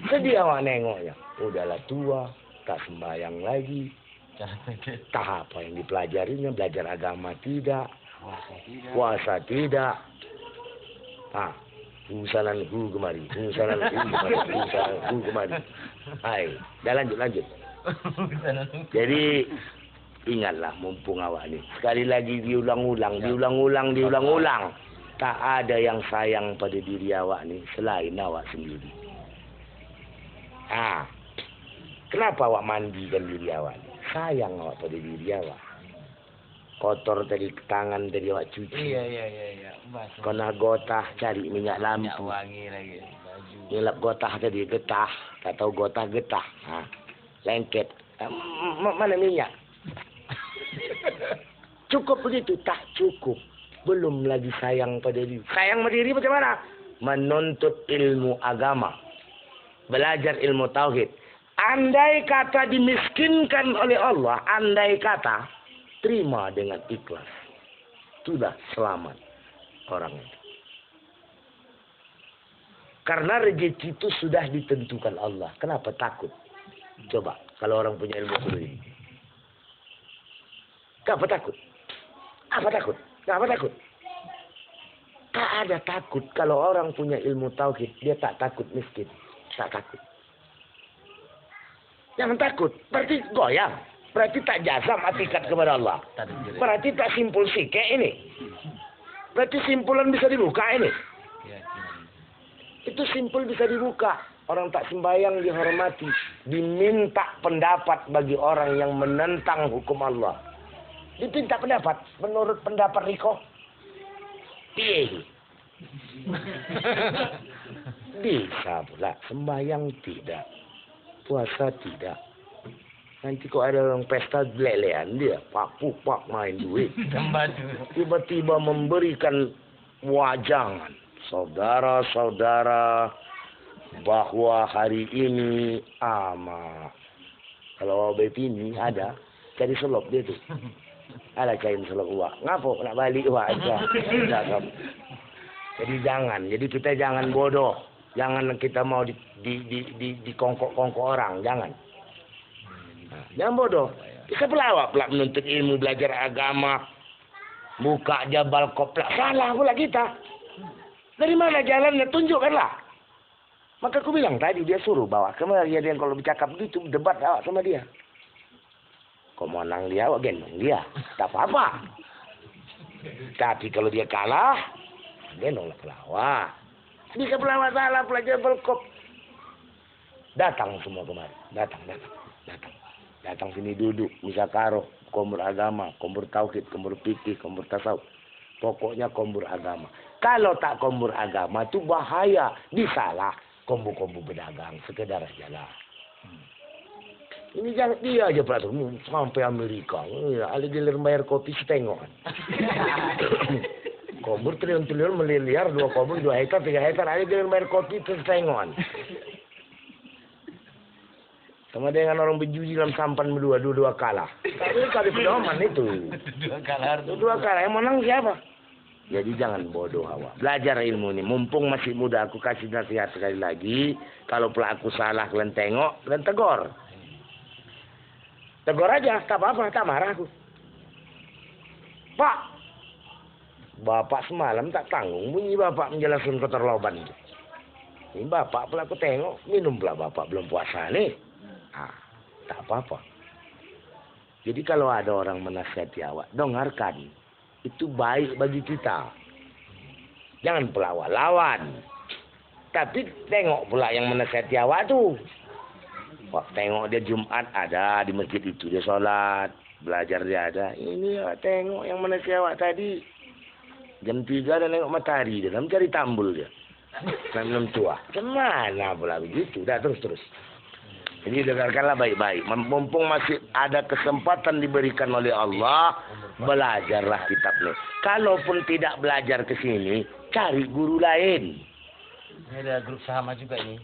Sedih awak nengoknya. Udahlah tua, tak sembahyang lagi. Tak apa yang dipelajarinya, belajar agama tidak. Puasa tidak. Usalan hu kemari. Hai, dah lanjut. Jadi ingatlah mumpung awak ni. Sekali lagi diulang-ulang. Tak ada yang sayang pada diri awak ni selain awak sendiri. Kenapa awak mandikan diri awak ni? Sayang awak pada diri awak. Kotor tadi tangan tadi awak cuci. Iya. Kena gotah cari minyak lampu. Minyak wangi lagi. Baju. Ngelap gotah tadi getah. Tak tahu gotah getah. Lengket. Mana minyak? Cukup begitu? Tak cukup. Belum lagi sayang pada diri. Sayang pada diri macam mana? Menuntut ilmu agama. Belajar ilmu tauhid. Andai kata dimiskinkan oleh Allah. Andai kata terima dengan ikhlas. Sudah selamat orang itu. Karena rezeki itu sudah ditentukan Allah. Kenapa takut? Coba kalau orang punya ilmu tauhid. Kenapa takut? Kenapa takut? Tak ada takut. Kalau orang punya ilmu tauhid, dia tak takut miskin. Tak takut. Jangan takut. Berarti goyang. Berarti tak jazam hatikat kepada Allah. Berarti tak simpul sikit ini. Berarti simpulan bisa dibuka ini. Itu simpul bisa dibuka. Orang tak sembahyang dihormati. Diminta pendapat bagi orang yang menentang hukum Allah. Dipinta pendapat. Menurut pendapat Riko. Piye. Bisa pula. Sembahyang tidak. Puasa tidak. Nanti kok ada orang pesta lelean dia. Pak main duit. Tiba-tiba memberikan wajangan. Saudara-saudara. Bahwa hari ini kalau BP ini ada. Cari selop dia tu. Ada kain selop uak. Ngapa nak balik uak aja. Jadi jangan. Jadi kita jangan bodoh. Jangan kita mau di kongkok-kongkok orang. Jangan. Jangan bodoh. Bisa pelawak pula menuntut ilmu, belajar agama. Buka jabal koplak. Salah pula kita. Dari mana jalannya? Tunjukkanlah. Maka aku bilang tadi dia suruh bawa kemari. Dia kalau bercakap gitu, debat awak sama dia. Kau mau nang dia, awak gendong dia. Tak apa-apa. Tapi kalau dia kalah, gendonglah pelawak. Bisa pelawak salah, pelajar belkop. Datang semua kemari. Datang sini duduk. Musyawarah, kumpul agama, kumpul tauhid, kumpul fikih, kumpul tasawuf. Pokoknya kumpul agama. Kalau tak kumpul agama, itu bahaya. Disalah. Kumpul-kumpul berdagang. Sekedar jalan. Ini jangan dia aja peraturan sampai Amerika. Ada dealer bayar kopi setengok. Kubur triliun-triliun meliliar 2 kubur 2 hektar 3 hektar. Ada dealer bayar kopi setengok. Sama dengan orang berjudi dalam sampan dua kalah. Tapi kali pedoman itu. Dua kalah. Yang menang siapa? Jadi jangan bodoh awak. Belajar ilmu ini. Mumpung masih muda aku kasih nasihat sekali lagi. Kalau pelaku salah kalian tengok, kalian tegur. Tegur aja, tak apa-apa, tak marah aku. Pak, bapak semalam tak tanggung bunyi bapak menjelaskan keterloban itu. Ini bapak pula aku tengok, minum pula bapak belum puasa nih. Tak apa-apa. Jadi kalau ada orang menasihati awak, dengarkan. Itu baik bagi kita. Jangan pula awak lawan. Tapi tengok pula yang menasihati awak tu. Wah, tengok dia Jumat ada di masjid itu. Dia sholat. Belajar dia ada. Ini awak tengok yang menasihati awak tadi. Jam 3 dah tengok matahari dia. Dalam cari tambul dia. Belum tua. Kemana pula begitu? Dah terus. Jadi dengarkanlah baik-baik. Mumpung masih ada kesempatan diberikan oleh Allah. Belajarlah kitab ni. Kalaupun tidak belajar ke sini. Cari guru lain. Ini ada grup sama juga ini.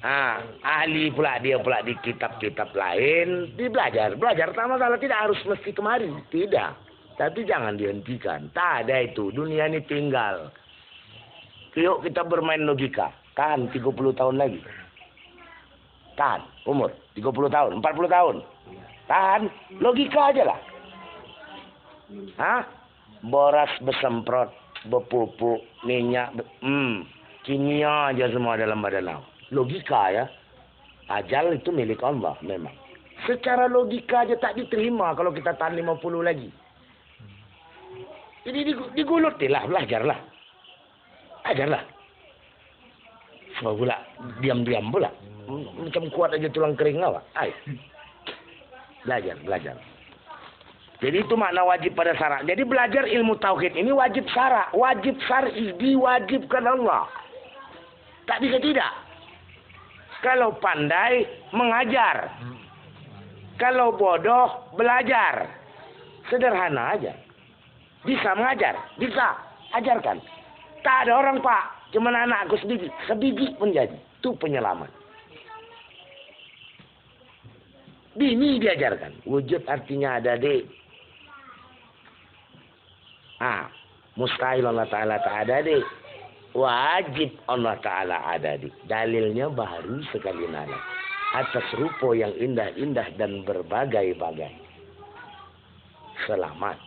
Ahli pula dia pula di kitab-kitab lain. Belajar tak masalah. Tidak harus mesti kemari. Tidak. Tapi jangan dihentikan. Tak ada itu. Dunia ini tinggal. Yuk kita bermain logika. Kan 30 tahun lagi. Tahan. Umur 30 tahun, 40 tahun. Tahan. Logika aja lah. Hah? Boras besemprot, bepupuk, minyak, kimia aja semua dalam badan awak. Logika ya. Ajal itu milik Allah memang. Secara logika aja tak diterima kalau kita tahan 50 lagi. Jadi digulutilah, belajarlah. Ajarlah. Semua pula, diam-diam pula. Macam kuat aja tulang kering awak. Ayo. Belajar. Jadi itu makna wajib pada syara. Jadi belajar ilmu tauhid ini wajib syara. Wajib syar'i, diwajibkan Allah. Tak bisa tidak. Kalau pandai, mengajar. Kalau bodoh, belajar. Sederhana aja. Bisa mengajar, bisa. Ajarkan. Tak ada orang, Pak. Cuma anakku sebiji. Sebiji pun jadi. Itu penyelamat. Bini diajarkan. Wujud artinya ada di. Mustahil Allah Ta'ala tak ada di. Wajib Allah Ta'ala ada di. Dalilnya baru sekali nana. Atas rupa yang indah-indah dan berbagai-bagai. Selamat.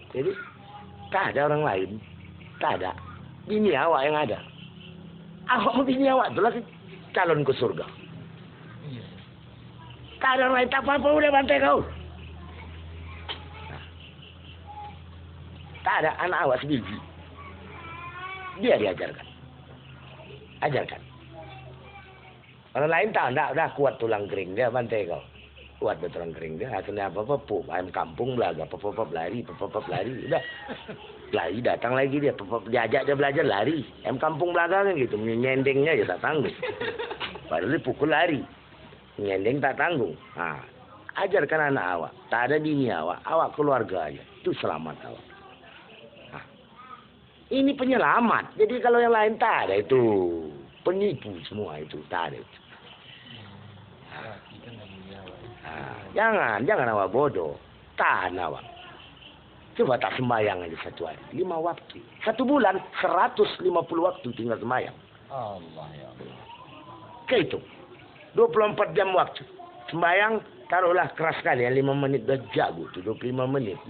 Jadi, tak ada orang lain. Tak ada. Bini awak yang ada. Awak mau bini awak itulah calon ke surga. Tak ada orang lain. Tak apa-apa udah bantai kau. Tak ada anak awak sebiji. Dia diajarkan. Ajarkan. Orang lain tak dah kuat tulang kering dia bantai kau. Kuat tulang kering dia. Hasilnya apa-apa pup. Ayam kampung belaga. Apa-apa lari. Udah. Lari datang lagi dia. Diajak dia belajar lari. Ayam kampung belaga kan gitu. Nyendengnya aja tak tanggung. Padahal dia pukul lari. Nyendeng tak tanggung. Ajarkan anak awak. Tak ada bini awak. Awak keluarga aja. Itu selamat awak. Ini penyelamat. Jadi kalau yang lain tak ada itu. Penipu semua itu. Tak ada itu. Jangan awak bodoh. Tahan awak. Coba tak sembahyang aja satu hari. 5 waktu. 1 bulan 150 waktu tinggal sembahyang. Allah ya Allah. Kehitung. 24 jam waktu. Sembahyang taruhlah keras sekali ya. 5 menit dah jago tu. 25 menit.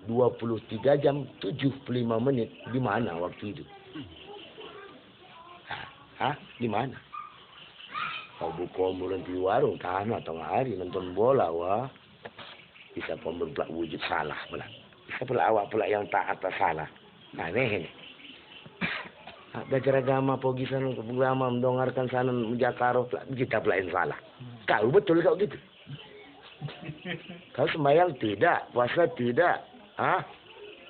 23 jam 75 menit. Di mana waktu itu? Di mana? Kau buka mulut di warung tahan tengah hari nonton bola wah. Bisa pemberi pula wujud salah pula. Bisa pula awak pula yang tak atas salah. Aneh ini. Belajar agama pergi sana untuk agama mendengarkan sana menjakaroh pula kita pula yang salah. Kau betul kau gitu. Kau sembahyang tidak, puasa tidak.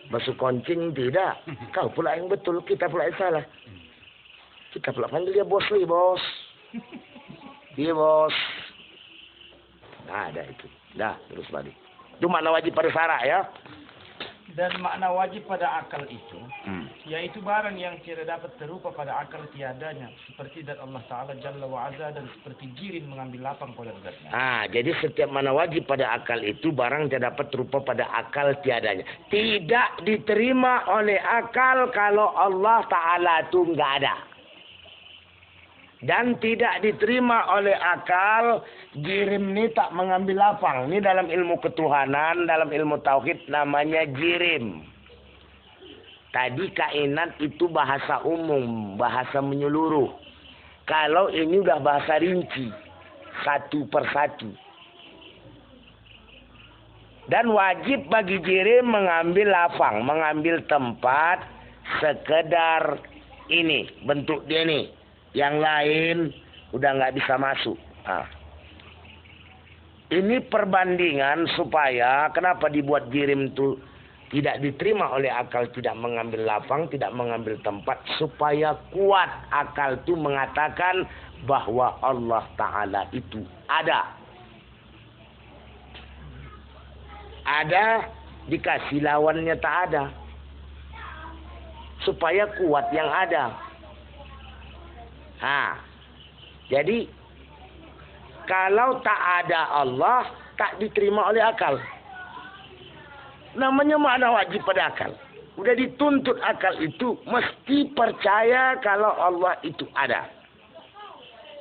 Basuh koncing tidak. Kau pula yang betul, kita pula yang salah. Kita pula panggil dia bos nih, bos. Iya, bos. Nah, ada itu. Dah, terus balik. Itu makna wajib pada syara ya. Dan makna wajib pada akal itu, yaitu barang yang tidak dapat terupa pada akal tiadanya. Seperti dat Allah Ta'ala Jalla wa'azza dan seperti jirin mengambil lapang pada zatnya. Jadi setiap makna wajib pada akal itu barang tidak dapat terupa pada akal tiadanya. Tidak diterima oleh akal kalau Allah Ta'ala itu enggak ada. Dan tidak diterima oleh akal jirim ini tak mengambil lapang. Ini dalam ilmu ketuhanan, dalam ilmu tauhid namanya jirim. Tadi kainat itu bahasa umum, bahasa menyeluruh. Kalau ini udah bahasa rinci, satu persatu. Dan wajib bagi jirim mengambil lapang, mengambil tempat sekedar ini, bentuk dia nih. Yang lain udah nggak bisa masuk. Ini perbandingan supaya kenapa dibuat jirim itu tidak diterima oleh akal, tidak mengambil lapang, tidak mengambil tempat, supaya kuat akal itu mengatakan bahwa Allah Ta'ala itu ada. Ada, dikasih lawannya tak ada. Supaya kuat yang ada. Jadi kalau tak ada Allah tak diterima oleh akal. Namanya makna wajib pada akal. Udah dituntut akal itu mesti percaya kalau Allah itu ada.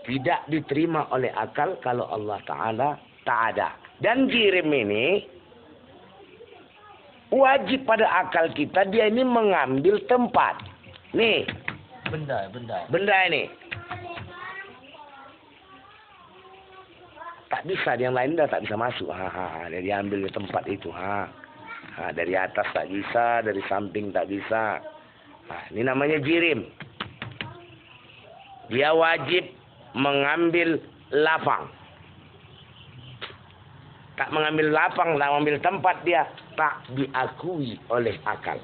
tidak diterima oleh akal kalau Allah Ta'ala tak ada. Dan jirim ini wajib pada akal kita, dia ini mengambil tempat. Nih, benda ini. Tak bisa, yang lain dah tak bisa masuk. Dia ambil tempat itu. Dari atas tak bisa, dari samping tak bisa. Ini namanya jirim. Dia wajib mengambil lapang. Tak mengambil lapang, tak mengambil tempat, dia tak diakui oleh akal.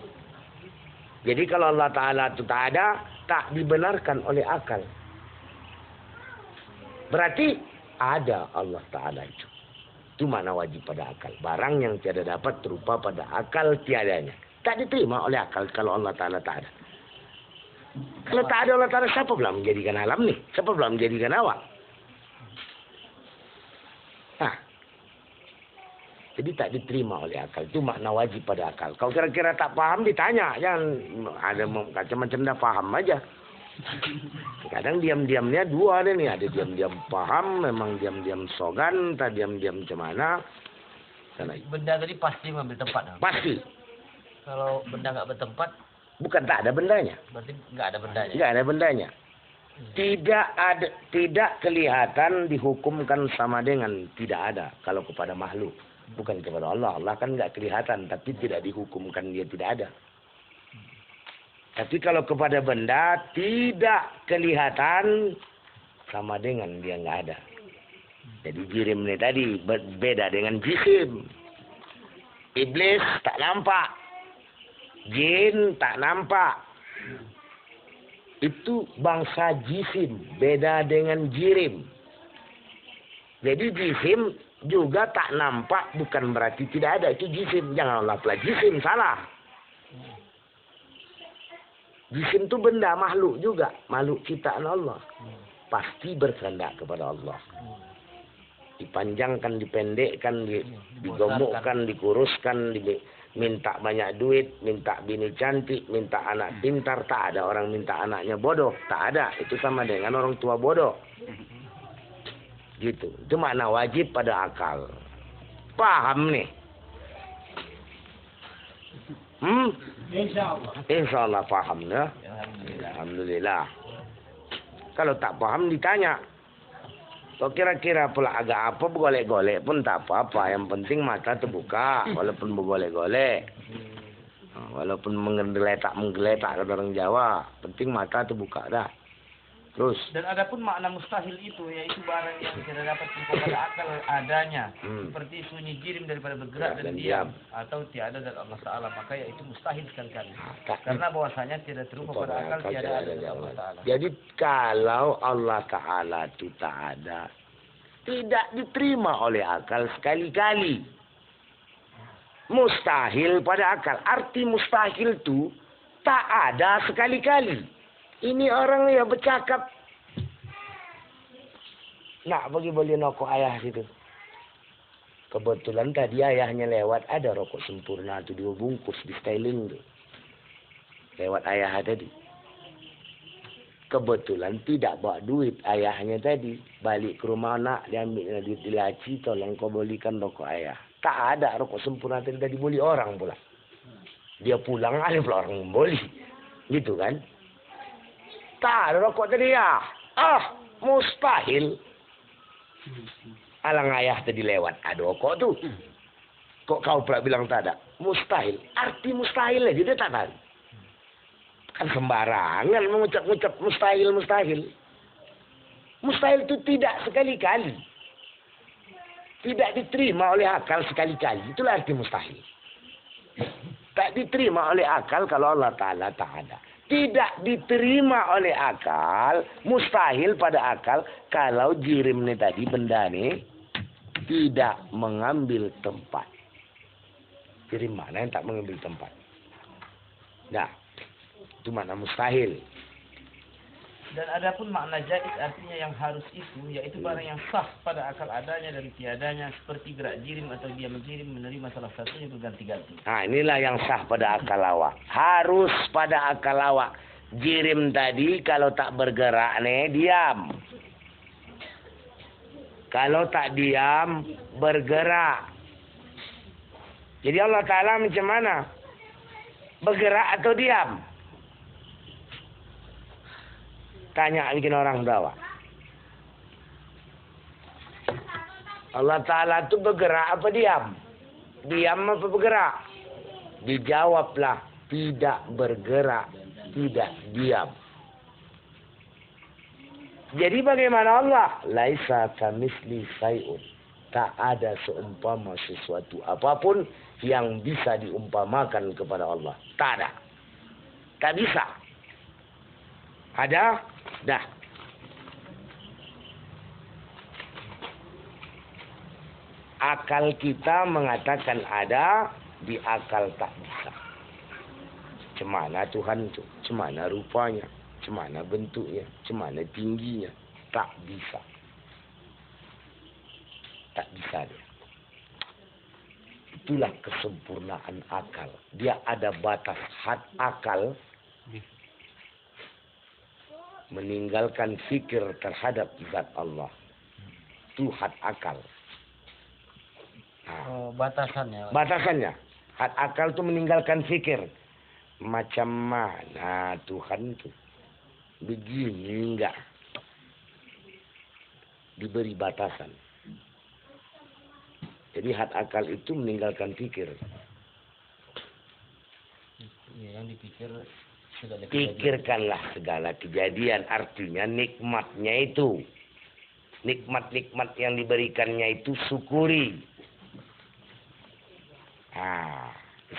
Jadi kalau Allah Ta'ala itu tak ada, tak dibenarkan oleh akal. Berarti ada Allah Ta'ala itu. Itu makna wajib pada akal. Barang yang tiada dapat terupa pada akal tiadanya. Tak diterima oleh akal kalau Allah Ta'ala tak ada. Kalau tak ada Allah Ta'ala, siapa pula menjadikan alam nih? Siapa pula menjadikan awak? Jadi tak diterima oleh akal. Itu makna wajib pada akal. Kau kira-kira tak paham, ditanya. Jangan ada macam-macam dah paham aja. Kadang diam-diamnya dua ada nih. Ada diam-diam paham, memang diam-diam sogan, tak diam-diam macam mana. Benda tadi pasti mengambil tempat. Pasti. Kalau benda nggak bertempat, bukan tak ada bendanya. Berarti nggak ada bendanya. Nggak ada bendanya. Tidak kelihatan dihukumkan sama dengan tidak ada kalau kepada makhluk. Bukan kepada Allah. Allah kan nggak kelihatan, tapi tidak dihukumkan dia tidak ada. Tapi kalau kepada benda tidak kelihatan, sama dengan dia nggak ada. Jadi jirim ini tadi beda dengan jisim. Iblis tak nampak, jin tak nampak. Itu bangsa jisim, beda dengan jirim. Jadi jisim juga tak nampak bukan berarti tidak ada. Itu jisim. Jangan Allah pelah jisim, salah. Jisim itu benda, makhluk juga. Makhluk ciptaan Allah. Pasti berkehendak kepada Allah. Dipanjangkan, dipendekkan, digomokkan, dikuruskan, minta banyak duit, minta bini cantik, minta anak pintar. Tak ada orang minta anaknya bodoh. Tak ada. Itu sama dengan orang tua bodoh. Gitu. Itu makna wajib pada akal. Paham nih? Insyaallah paham ya. Alhamdulillah. Kalau tak paham ditanya. Kau kira-kira pula agak apa bergolek-golek pun tak apa-apa. Yang penting mata terbuka walaupun bergolek-golek. Walaupun menggeletak kata orang Jawa, penting mata terbuka dah. Terus. Dan ada pun makna mustahil itu, yaitu barang yang tidak dapat pada akal adanya. Seperti sunyi jirim daripada bergerak dan diam. Atau tiada dari Allah Ta'ala. Maka yaitu mustahil sekali. Karena bahwasanya tidak terupa pada akal, tiada ada dari Allah Ta'ala. Jadi kalau Allah Ta'ala itu tak ada, tidak diterima oleh akal sekali-kali. Mustahil pada akal. Arti mustahil itu tak ada sekali-kali. Ini orang ya bercakap. Nak bagi beli rokok ayah situ. Kebetulan tadi ayahnya lewat, ada rokok sempurna itu 2 bungkus di styling tuh. Lewat ayah tadi. Kebetulan tidak bawa duit ayahnya tadi. Balik ke rumah nak, dia ambil duit di laci, tolong kau belikan rokok ayah. Tak ada rokok sempurna tadi beli orang pula. Dia pulang ada pula orang membeli. Gitu kan? Tak ada rokok tadi ya. Mustahil. Alang ayah tadi lewat. Ada rokok tuh. Kok kau pula bilang tak ada? Mustahil. Arti mustahil aja dia tak tahu. Kan sembarangan mengucap-ngucap mustahil. Mustahil itu tidak sekali-kali. Tidak diterima oleh akal sekali-kali. Itulah arti mustahil. Tak diterima oleh akal kalau Allah Ta'ala tak ada. Tidak diterima oleh akal, mustahil pada akal kalau jirim ini tadi, benda ini tidak mengambil tempat. Jirim mana yang tak mengambil tempat? Nah, itu makna mustahil. Dan ada pun makna jaiz, artinya yang harus itu, yaitu barang yang sah pada akal adanya dan tiadanya, seperti gerak jirim atau diam jirim menerima salah satunya berganti-ganti. Nah, inilah yang sah pada akal awak. Harus pada akal awak. Jirim tadi kalau tak bergerak nih, diam. Kalau tak diam, bergerak. Jadi Allah Ta'ala macam mana? Bergerak atau diam? Tanya bikin orang tahu. Allah Ta'ala itu bergerak apa diam? Diam apa bergerak? Dijawablah, tidak bergerak, tidak diam. Jadi bagaimana Allah? Laisa kamitsli syai'un. Tak ada seumpama sesuatu apapun yang bisa diumpamakan kepada Allah. Tak ada. Tak bisa. Ada? Dah. Akal kita mengatakan ada, di akal tak bisa. Cemana Tuhan itu? Cemana rupanya? Cemana bentuknya, cemana tingginya, tak bisa. Tak bisa dia. Itulah kesempurnaan akal. Dia ada batas had akal meninggalkan fikir terhadap zat Allah. Itu had akal. Oh, batasannya. Batasannya. Had akal itu meninggalkan fikir. Macam mana Tuhan itu? Begini enggak. Diberi batasan. Jadi had akal itu meninggalkan pikir. Ya, yang dipikir segala kejadian. Pikirkanlah segala kejadian. Artinya nikmatnya itu. Nikmat-nikmat yang diberikannya itu syukuri.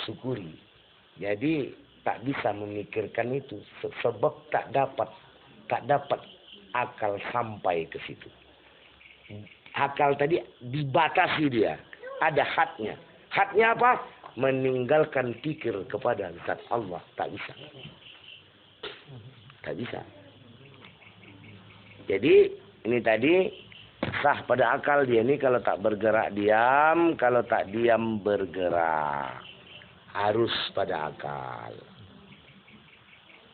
Syukuri. Jadi tak bisa memikirkan itu sebab tak dapat akal sampai ke situ. Akal tadi dibatasi dia, ada hadnya. Hadnya apa? Meninggalkan pikir kepada zat Allah, tak bisa. Tak bisa. Jadi ini tadi sah pada akal dia ini kalau tak bergerak diam, kalau tak diam bergerak. Harus pada akal.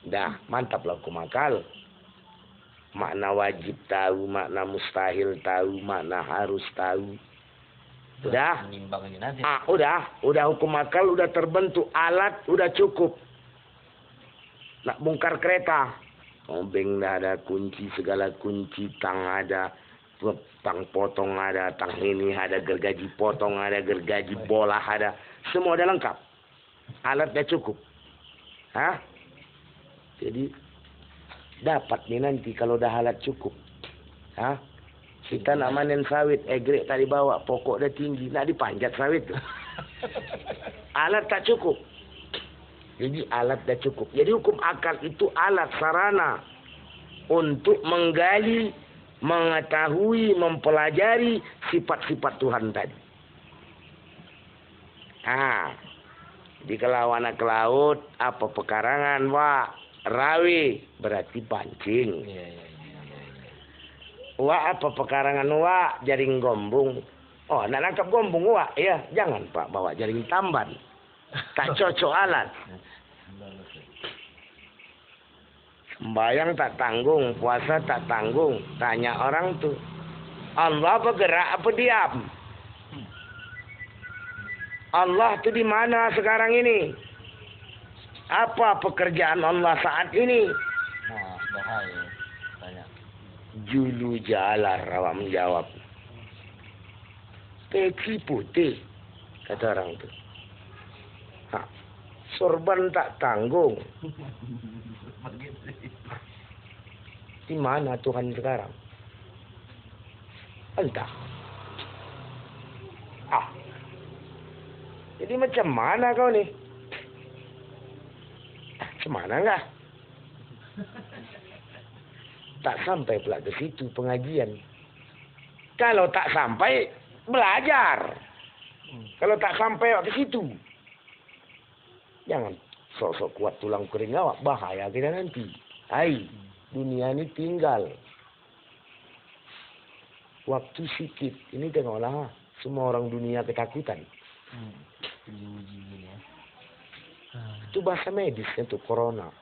Dah, mantaplah hukum akal. Makna wajib tahu, makna mustahil tahu, makna harus tahu. Udah? Udah hukum akal udah terbentuk, alat udah cukup. Nak bongkar kereta, obeng dah ada kunci, segala kunci, tang ada, tang potong ada, tang ini ada, gergaji potong ada, gergaji bola ada, semua ada lengkap. Alatnya cukup. Jadi dapat nih nanti kalau dah alat cukup. Kita nak manen sawit, egrek tadi bawa, pokok dah tinggi, nak dipanjat sawit tu. Alat tak cukup. Jadi alat dah cukup. Jadi hukum akal itu alat sarana untuk menggali, mengetahui, mempelajari sifat-sifat Tuhan tadi. Jadi kalau anak ke laut, apa pekarangan, rawi, berarti pancing. Apa pekarangan, jaring gombung. Oh, nak nangkap gombung, ya jangan Pak, bawa jaring tamban. Tak cocok alat. Sembayang tak tanggung, puasa tak tanggung. Tanya orang tuh, Allah bergerak apa diam? Allah itu di mana sekarang ini? Apa pekerjaan Allah saat ini? Bahaya. Tanya. Julu jalar, awak menjawab. Peci putih, kata orang itu. Sorban tak tanggung. Di mana Tuhan sekarang? Entah. Jadi macam mana kau ni? Semana enggak? Tak sampai pula ke situ pengajian. Kalau tak sampai, belajar. Kalau tak sampai ke situ, jangan sok-sok kuat tulang kering awak. Bahaya kita nanti. Dunia ini tinggal. Waktu sikit. Ini tengoklah. Semua orang dunia ketakutan. Itu bahasa medis itu corona.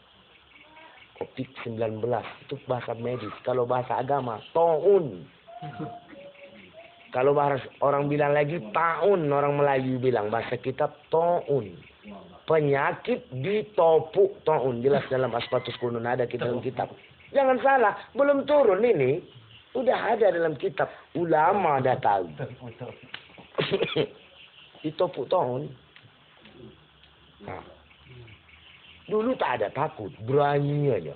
COVID-19 itu bahasa medis. Kalau bahasa agama, taun. Kalau bahasa orang bilang lagi taun, orang Melayu bilang bahasa kitab taun. Penyakit ditopuk taun. Jelas dalam Aspatus Kunun ada kita dalam kitab. Jangan salah, belum turun ini. Udah ada dalam kitab. Ulama dah tahu. Ditopuk taun. Nah. Dulu tak ada takut. Berani aja.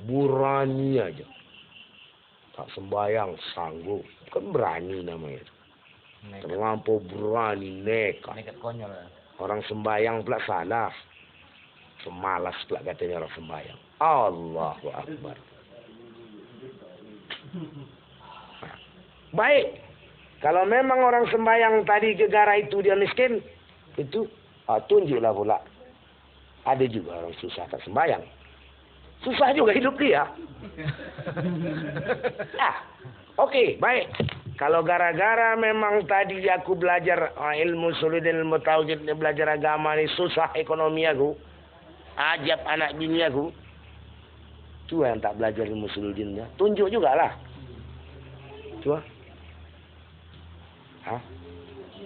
Burani aja. Tak sembayang, sanggup. Kan berani namanya. Terlampau berani, nekat. Nekat konyol. Orang sembayang pula salah. Semalas pula katanya orang sembayang. Allahu Akbar. Nah, baik. Kalau memang orang sembayang tadi gegara itu dia miskin, itu tunjuklah pula. Ada juga orang susah tak sembayang. Susah juga hidup dia. Oke, baik. Kalau gara-gara memang tadi aku belajar ilmu suludin, ilmu tauhid, belajar agama ni susah ekonomi aku, ajab anak bini aku, tu yang tak belajar ilmu suludinnya, tunjuk juga lah. Cua,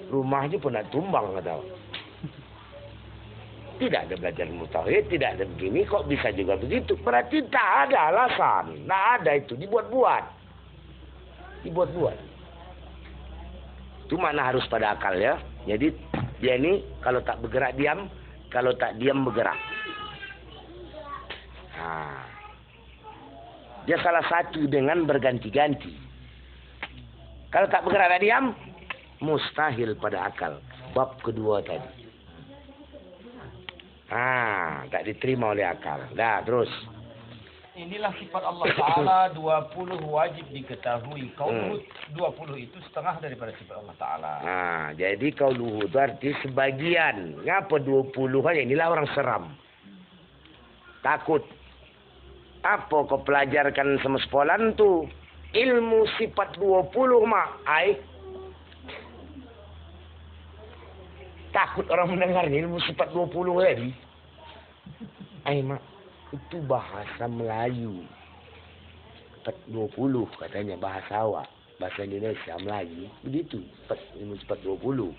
rumahnya pun nak tumbang kata. Tidak ada belajar ilmu tauhid, tidak ada begini, kok bisa juga begitu? Berarti tak ada alasan, tak ada itu, dibuat-buat. Dibuat-buat. Itu makna harus pada akal ya. Jadi dia ini kalau tak bergerak diam, kalau tak diam bergerak. Nah, dia salah satu dengan berganti-ganti. Kalau tak bergerak tak diam, mustahil pada akal. Bab kedua tadi. Tak diterima oleh akal. Dah, terus. Inilah sifat Allah Ta'ala 20 wajib diketahui. Qauluhu 20 itu setengah daripada sifat Allah Ta'ala. Jadi qauluhu itu arti sebagian. Ngapa 20 aja? Inilah orang seram. Takut. Apa kau pelajarkan sama sekolah tu? Ilmu sifat 20 mak. Takut orang mendengarnya ilmu sifat 20 tadi. Mak, itu bahasa Melayu. 20 katanya bahasa awak. Bahasa Indonesia, Melayu. Begitu, ilmu sifat 20.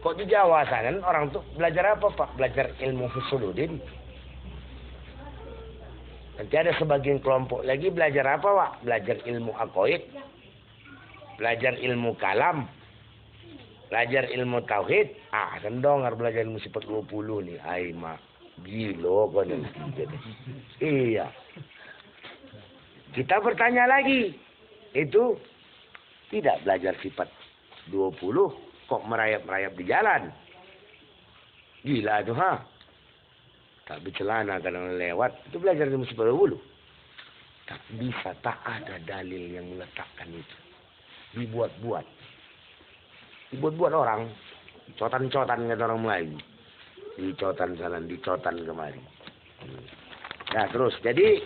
Kok di Jawa sana orang tuh belajar apa Pak? Belajar ilmu husuluddin. Nanti ada sebagian kelompok lagi belajar apa Pak? Belajar ilmu aqaid. Belajar ilmu kalam. Belajar ilmu tauhid, sendengar belajar ilmu sifat 20 nih. Mak, gila kan. Iya. Kita bertanya lagi. Itu tidak belajar sifat 20, kok merayap-merayap di jalan. Gila tuh, tak bercelana kadang lewat, itu belajar ilmu sifat 20. Tak bisa, tak ada dalil yang meletakkan itu. Dibuat-buat. Dibuat-buat orang. Cotan-cotan kata orang Melayu. Dicotan sana, dicotan kemari. Nah terus. Jadi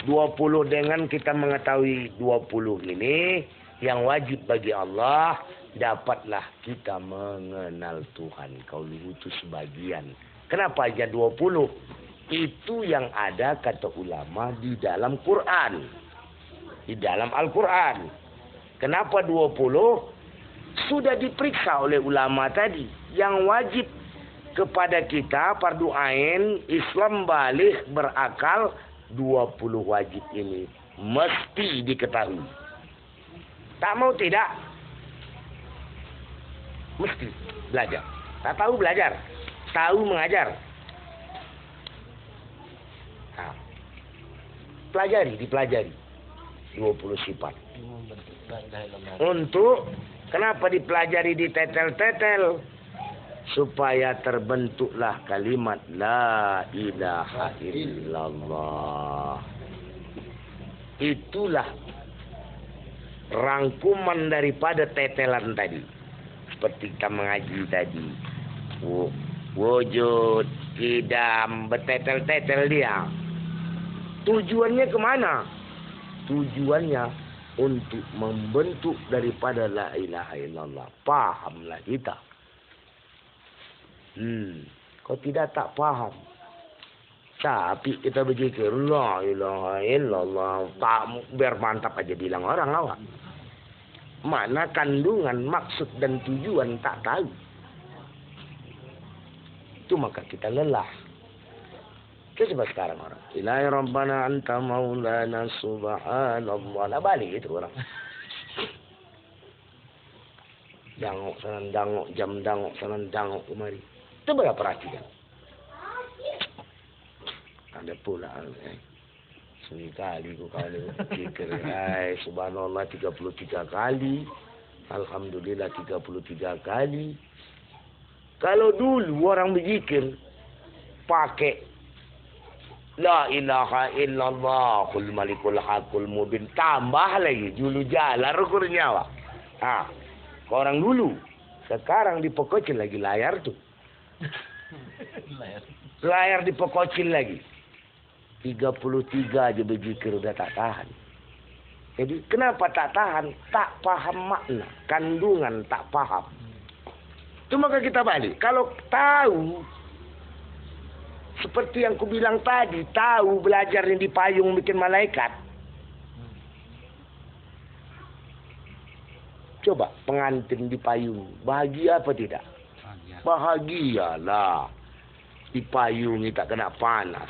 20 dengan kita mengetahui 20 ini. Yang wajib bagi Allah. Dapatlah kita mengenal Tuhan. Kalau itu sebagian. Kenapa aja 20? Itu yang ada kata ulama di dalam Quran. Di dalam Al-Quran. Kenapa 20? Sudah diperiksa oleh ulama tadi. Yang wajib kepada kita fardu ain, Islam balik berakal 20 wajib ini mesti diketahui. Tak mau tidak, mesti belajar. Tak tahu belajar, tahu mengajar. Dipelajari 20 sifat. Untuk kenapa dipelajari di tetel-tetel? Supaya terbentuklah kalimat La ilaha illallah. Itulah rangkuman daripada tetelan tadi. Seperti kita mengaji tadi. Wujud, idam, bertetel-tetel dia. Tujuannya kemana? Tujuannya untuk membentuk daripada la ilaha illallah. Pahamlah kita. Kau tidak tak paham. Tapi kita berzikir la ilaha illallah. Tak biar mantap aja bilang orang awak. makna, kandungan, maksud dan tujuan tak tahu. Itu maka kita lelah. Coba sekarang orang. Ilahi Rabbana anta maulana subhanallah. Nah balik itu orang. Dangok sana, dangok jam, dangok sana, dangok kemari. Coba perhatikan. Ada pula. Sekali ku kali zikir. Subhanallah 33 kali. Alhamdulillah 33 kali. Kalau dulu orang berzikir pakai La ilaha illallahul malikul hakul mubin, tambah lagi julu jalan ukur nyawa. Orang dulu, sekarang dipokocin lagi layar tuh. Layar dipokocin lagi. 33 aja berzikir udah tak tahan. Jadi kenapa tak tahan? Tak paham makna, kandungan tak paham. Cuma kita balik. Kalau tahu, seperti yang ku bilang tadi, tahu belajar yang di payung bikin malaikat. Coba pengantin di payung, bahagia apa tidak? Bahagialah. Di payung tak kena panas.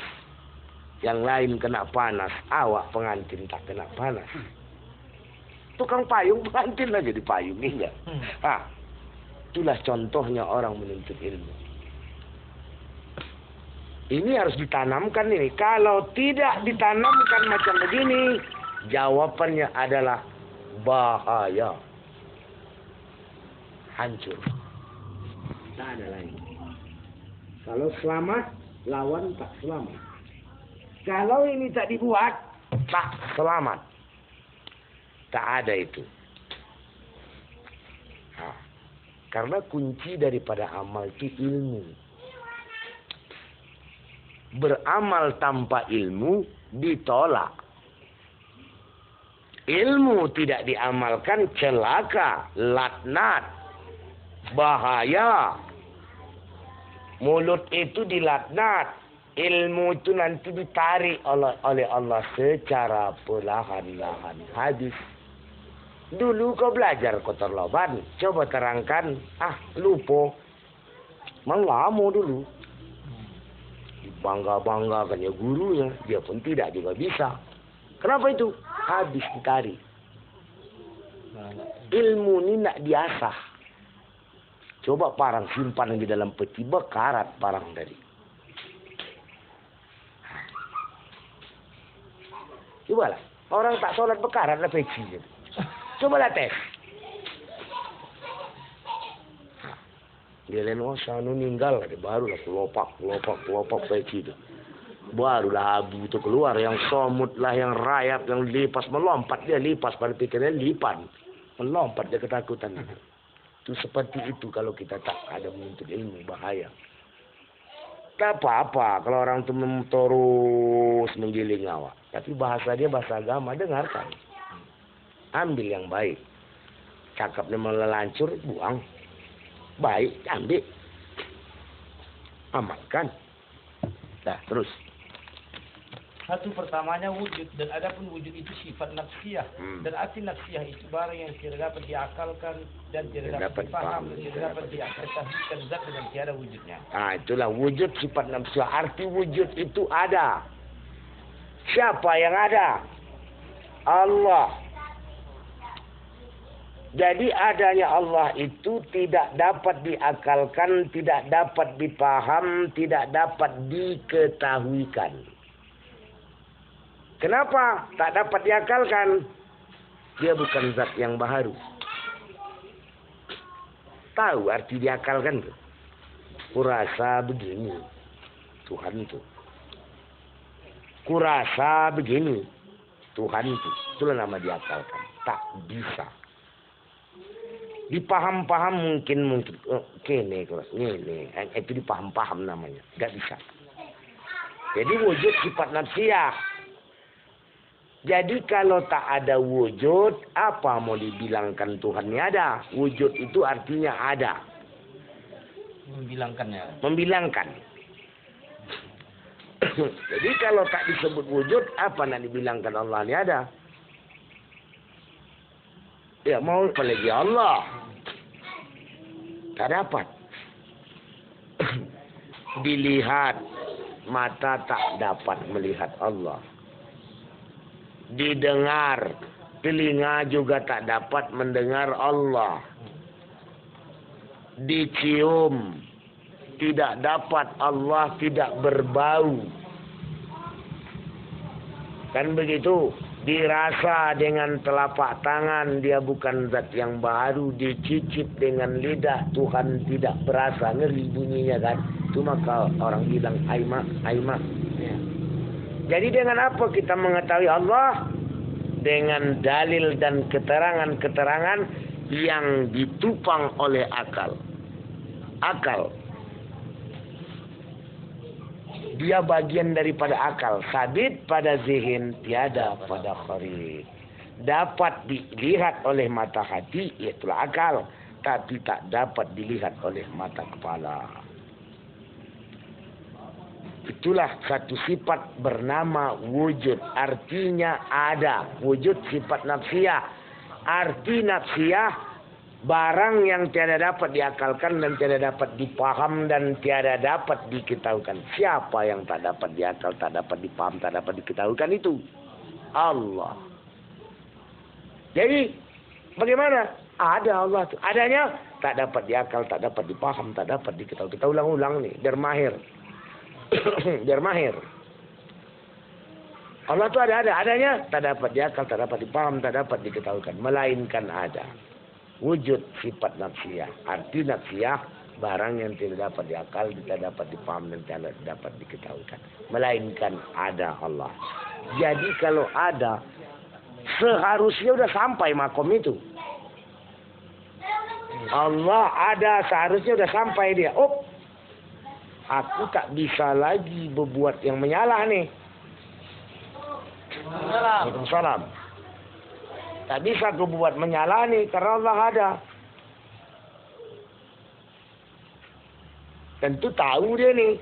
Yang lain kena panas, awak pengantin tak kena panas. Tukang payung pengantin aja di payung, enggak? Itulah contohnya orang menuntut ilmu. Ini harus ditanamkan ini. Kalau tidak ditanamkan macam begini, jawabannya adalah bahaya. Hancur. Tak ada lagi. Kalau selamat, lawan tak selamat. Kalau ini tak dibuat, tak selamat. Tak ada itu. Karena kunci daripada amal itu ilmu. Beramal tanpa ilmu ditolak. Ilmu tidak diamalkan celaka, laknat, bahaya. Mulut itu dilaknat. Ilmu itu nanti ditarik oleh Allah secara perlahan-lahan. Habis. Dulu kau belajar kotor loban. Coba terangkan. Lupa. Mengamu dulu. Bangga-banggakannya gurunya. Dia pun tidak juga bisa. Kenapa itu? Habis ditarik. Ilmu ini nak diasah. Coba parang simpan di dalam peti. Bekarat parang tadi. Cobalah. Orang tak sholat bekarat lah peci. Cobalah tes. Dia lain sana meninggal, barulah kelopak peci itu. Barulah abu itu keluar, yang somut lah, yang rayap, yang lipas, melompat dia lipas pada pikirannya lipan. Melompat dia ketakutan. Itu seperti itu kalau kita tak ada menuntut ilmu, bahaya. Tak apa-apa kalau orang itu terus menggiling awak. Tapi bahasa dia bahasa agama, dengarkan. Ambil yang baik. Cakapnya melelancur, buang. Baik, ambil. Amalkan. Dah, terus. Satu pertamanya wujud, dan adapun wujud itu sifat nafsiyah. Dan arti nafsiyah itu barang yang tidak dapat diakalkan dan tidak dapat dipaham, dan tidak dapat diketahuikan zat dengan tiada wujudnya. Itulah wujud sifat nafsiyah. Arti wujud itu ada. Siapa yang ada? Allah. Jadi adanya Allah itu tidak dapat diakalkan, tidak dapat dipaham, tidak dapat diketahuikan. Kenapa tak dapat diakalkan? Dia bukan zat yang baharu. Tahu arti diakalkan tuh? Kurasa begini, Tuhan itu. Kurasa begini, Tuhan itu. Itulah nama diakalkan. Tak bisa. Dipaham-paham mungkin ini itu dipaham-paham namanya, nggak bisa. Jadi wujud sifat nafsiyah. Jadi kalau tak ada wujud, apa mau dibilangkan Tuhan ini ada? Wujud itu artinya ada. Membilangkannya. Membilangkan. Jadi kalau tak disebut wujud, apa nak dibilangkan Allah ini ada? Ya mau apalagi Allah. Tak dapat. Dilihat, mata tak dapat melihat Allah. Didengar, telinga juga tak dapat mendengar Allah. Dicium, tidak dapat Allah tidak berbau. Kan begitu. Dirasa dengan telapak tangan, dia bukan zat yang baru. Dicicip dengan lidah, Tuhan tidak berasa, ngeri bunyinya kan. Itu maka orang bilang aimak. Ya. Jadi dengan apa kita mengetahui Allah? Dengan dalil dan keterangan-keterangan yang ditupang oleh akal. Akal. Dia bagian daripada akal. Sabit pada zihin, tiada pada kharid. Dapat dilihat oleh mata hati, itulah akal. Tapi tak dapat dilihat oleh mata kepala. Itulah satu sifat bernama wujud. Artinya ada. Wujud sifat nafsiyah. Arti nafsiyah, barang yang tiada dapat diakalkan dan tiada dapat dipaham dan tiada dapat diketahukan. Siapa yang tak dapat diakal, tak dapat dipaham, tak dapat diketahukan itu? Allah. Jadi, bagaimana? Ada Allah itu. Adanya tak dapat diakal, tak dapat dipaham, tak dapat diketahui. Kita ulang-ulang nih, biar mahir. Biar mahir. Allah itu ada. Adanya tak dapat diakal, tak dapat dipaham, tak dapat diketahukan. Melainkan ada. Wujud sifat nafsiyah. Arti nafsiyah, barang yang tidak dapat diakal, tidak dapat dipaham dan tidak dapat diketahukan. Melainkan ada Allah. Jadi kalau ada, seharusnya sudah sampai makom itu. Allah ada, seharusnya sudah sampai dia. Oh, aku tak bisa lagi berbuat yang menyalah nih. Waalaikumsalam. Tak bisa aku buat menyalah nih karena Allah ada. Tentu tahu dia nih.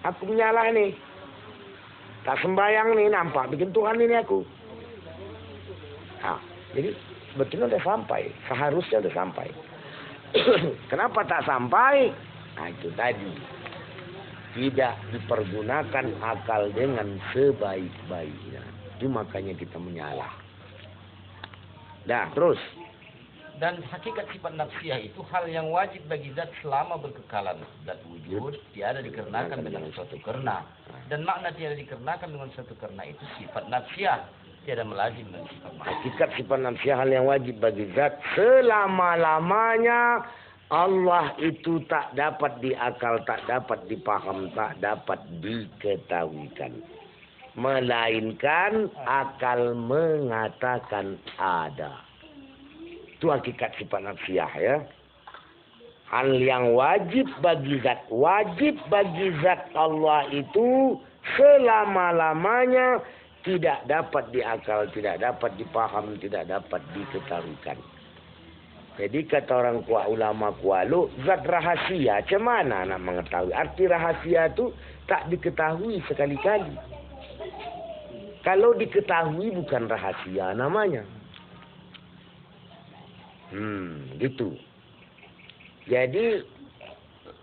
Aku menyalah nih. Tak sembayang nih, nampak bikin Tuhan ini aku. Nah, jadi betulnya udah sampai. Seharusnya udah sampai. Kenapa tak sampai? Nah itu tadi. Tidak dipergunakan akal dengan sebaik-baiknya. Itu makanya kita menyalah. Dah, terus. Dan hakikat sifat nafsiyah itu hal yang wajib bagi zat selama berkekalan. Zat wujud tiada dikarenakan dengan suatu karena. Dan makna tiada dikarenakan dengan suatu karena itu sifat nafsiyah. Tiada melazim dengan sifat makna. Hakikat sifat nafsiyah hal yang wajib bagi zat selama-lamanya. Allah itu tak dapat diakal, tak dapat dipaham, tak dapat diketahuikan. Melainkan akal mengatakan ada. Itu hakikat sifat nafsiyah ya. Hal yang wajib bagi zat. Wajib bagi zat Allah itu selama-lamanya tidak dapat diakal, tidak dapat dipaham, tidak dapat diketahuikan. Jadi kata orang kuat ulama kualu, zat rahasia, macam mana nak mengetahui? Arti rahasia itu tak diketahui sekali-kali. Kalau diketahui bukan rahasia namanya. Gitu. Jadi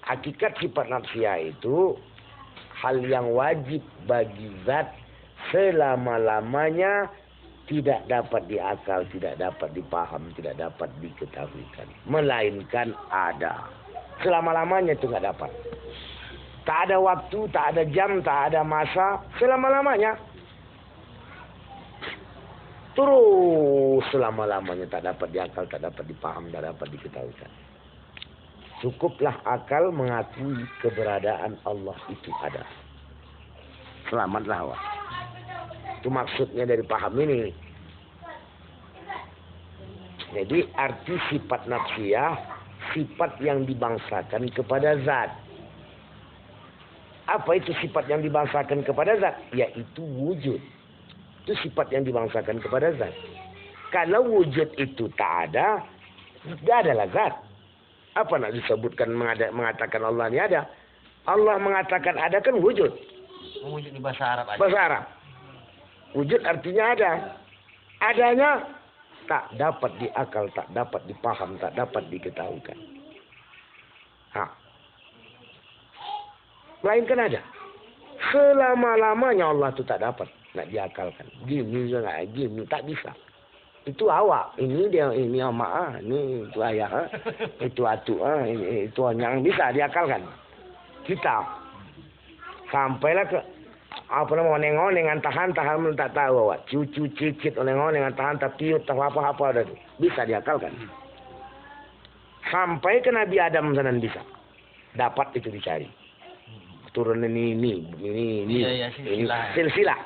hakikat sifat nafsiyah itu hal yang wajib bagi zat selama-lamanya tidak dapat diakal, tidak dapat dipaham, tidak dapat diketahuikan. Melainkan ada. Selama-lamanya itu nggak dapat. Tak ada waktu, tak ada jam, tak ada masa. Selama-lamanya. Terus selama-lamanya tak dapat diakal, tak dapat dipaham, tak dapat diketahuikan. Cukuplah akal mengakui keberadaan Allah itu ada. Selamatlah awak. Itu maksudnya dari paham ini. Jadi arti sifat nafsiyah, sifat yang dibangsakan kepada zat. Apa itu sifat yang dibangsakan kepada zat? Yaitu wujud. Itu sifat yang dibangsakan kepada zat. Kalau wujud itu tak ada, tidak adalah zat. Apa nak disebutkan mengatakan Allah ini ada? Allah mengatakan ada kan wujud. Wujud di bahasa Arab aja. Bahasa Arab. Wujud artinya ada. Adanya tak dapat diakal, tak dapat dipaham, tak dapat diketahukan. Melainkan ada. Selama-lamanya Allah itu tak dapat nak diakalkan. Gini juga gini, tak bisa. Itu awak, ini dia, ini ama, ini itu ayah, itu atu, ini itu yang bisa diakalkan. Kita sampailah ke apa namanya oneng-oneng tahan tak tahu awak, cucu cicit oneng-oneng tahan tak piut tak apa-apa ada bisa diakalkan. Sampai ke Nabi Adam sana bisa dapat itu dicari. Turun ini silsilah.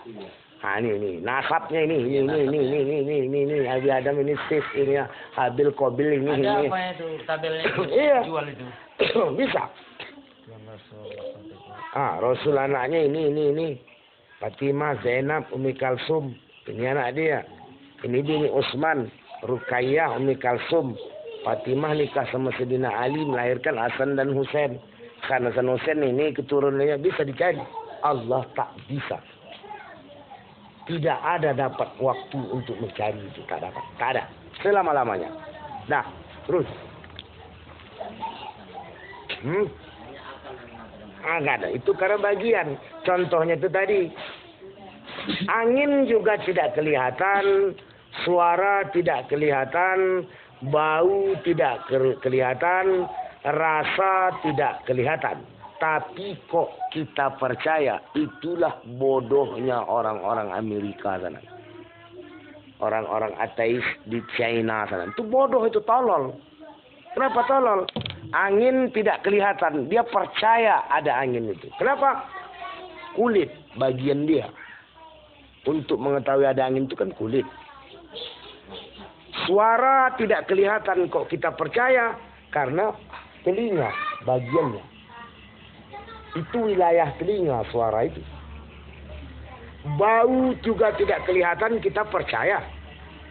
Ini nasabnya ini Nabi Adam ini sis ini Habil Qabil ini. Ada apa itu tabelnya itu? Iya. Jual itu. Bisa. Rasul anaknya ini. Fatimah, Zainab, Umi Kalsum. Ini anak dia. Ini bini Utsman, Ruqayyah, Umi Kalsum. Fatimah nikah sama Sayyidina Ali melahirkan Hasan dan Husain. Karena Hasan Husain ini keturunannya bisa dicari. Allah tak bisa. Tidak ada dapat waktu untuk mencari itu. Tak dapat. Tak ada. Selama-lamanya. Nah, terus. Enggak ada. Itu karena bagian. Contohnya itu tadi. Angin juga tidak kelihatan. Suara tidak kelihatan. Bau tidak kelihatan. Rasa tidak kelihatan. Tapi kok kita percaya itulah bodohnya orang-orang Amerika sana. Orang-orang ateis di China sana. Itu bodoh, itu tolol. Kenapa tolol? Angin tidak kelihatan. Dia percaya ada angin itu. Kenapa? Kulit bagian dia. Untuk mengetahui ada angin itu kan kulit. Suara tidak kelihatan kok kita percaya. Karena telinga bagiannya. Itu wilayah telinga suara itu. Bau juga tidak kelihatan kita percaya.